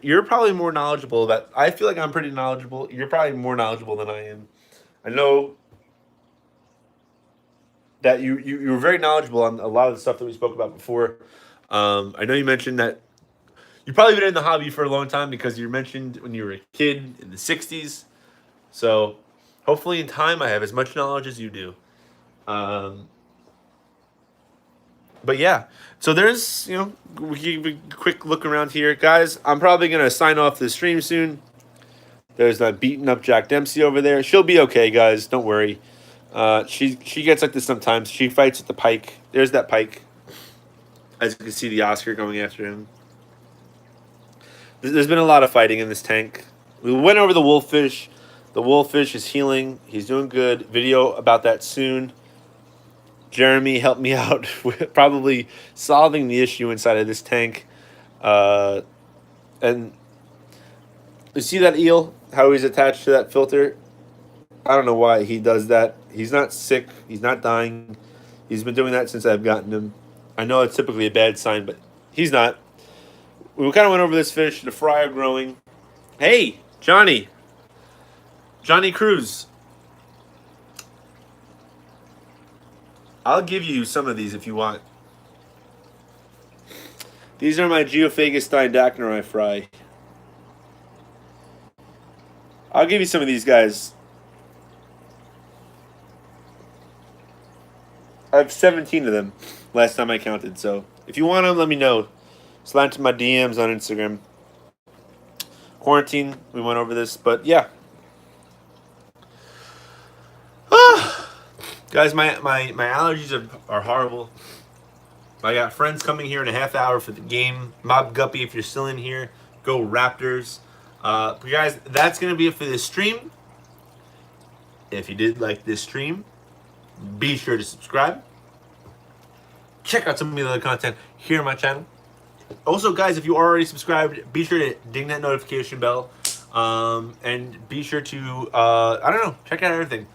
you're probably more knowledgeable about. I feel like I'm pretty knowledgeable. You're probably more knowledgeable than I am. I know that you were very knowledgeable on a lot of the stuff that we spoke about before. I know you mentioned that you've probably been in the hobby for a long time because you mentioned when you were a kid in the '60s. So hopefully in time I have as much knowledge as you do. But yeah, so there's, we give a quick look around here. Guys, I'm probably going to sign off the stream soon. There's that beaten up Jack Dempsey over there. She'll be okay, guys. Don't worry. She gets like this sometimes. She fights with the pike. There's that pike. As you can see, the Oscar going after him. There's been a lot of fighting in this tank. We went over the wolffish. The wolffish is healing. He's doing good. Video about that soon. Jeremy helped me out with probably solving the issue inside of this tank. And you see that eel? How he's attached to that filter? I don't know why he does that. He's not sick. He's not dying. He's been doing that since I've gotten him. I know it's typically a bad sign, but he's not. We kind of went over this fish. The fry are growing. Hey, Johnny. Johnny Cruz. I'll give you some of these if you want. These are my Geophagus dacneri fry. I'll give you some of these guys. I have 17 of them last time I counted. So if you want them, let me know. Slide to my DMs on Instagram. Quarantine, we went over this, but yeah. Guys, my allergies are horrible. I got friends coming here in a half hour for the game. Mob Guppy, if you're still in here, go Raptors. But guys, that's going to be it for this stream. If you did like this stream, be sure to subscribe. Check out some of the other content here on my channel. Also, guys, if you are already subscribed, be sure to ding that notification bell. And be sure to, check out everything.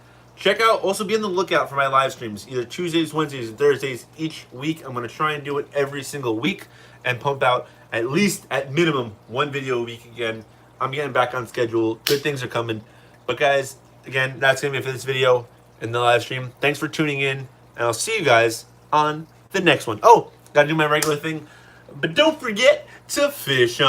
Also be on the lookout for my live streams, either Tuesdays, Wednesdays, and Thursdays each week. I'm going to try and do it every single week and pump out at least, at minimum, one video a week again. I'm getting back on schedule. Good things are coming. But guys, again, that's going to be it for this video and the live stream. Thanks for tuning in, and I'll see you guys on the next one. Oh, got to do my regular thing. But don't forget to fish on.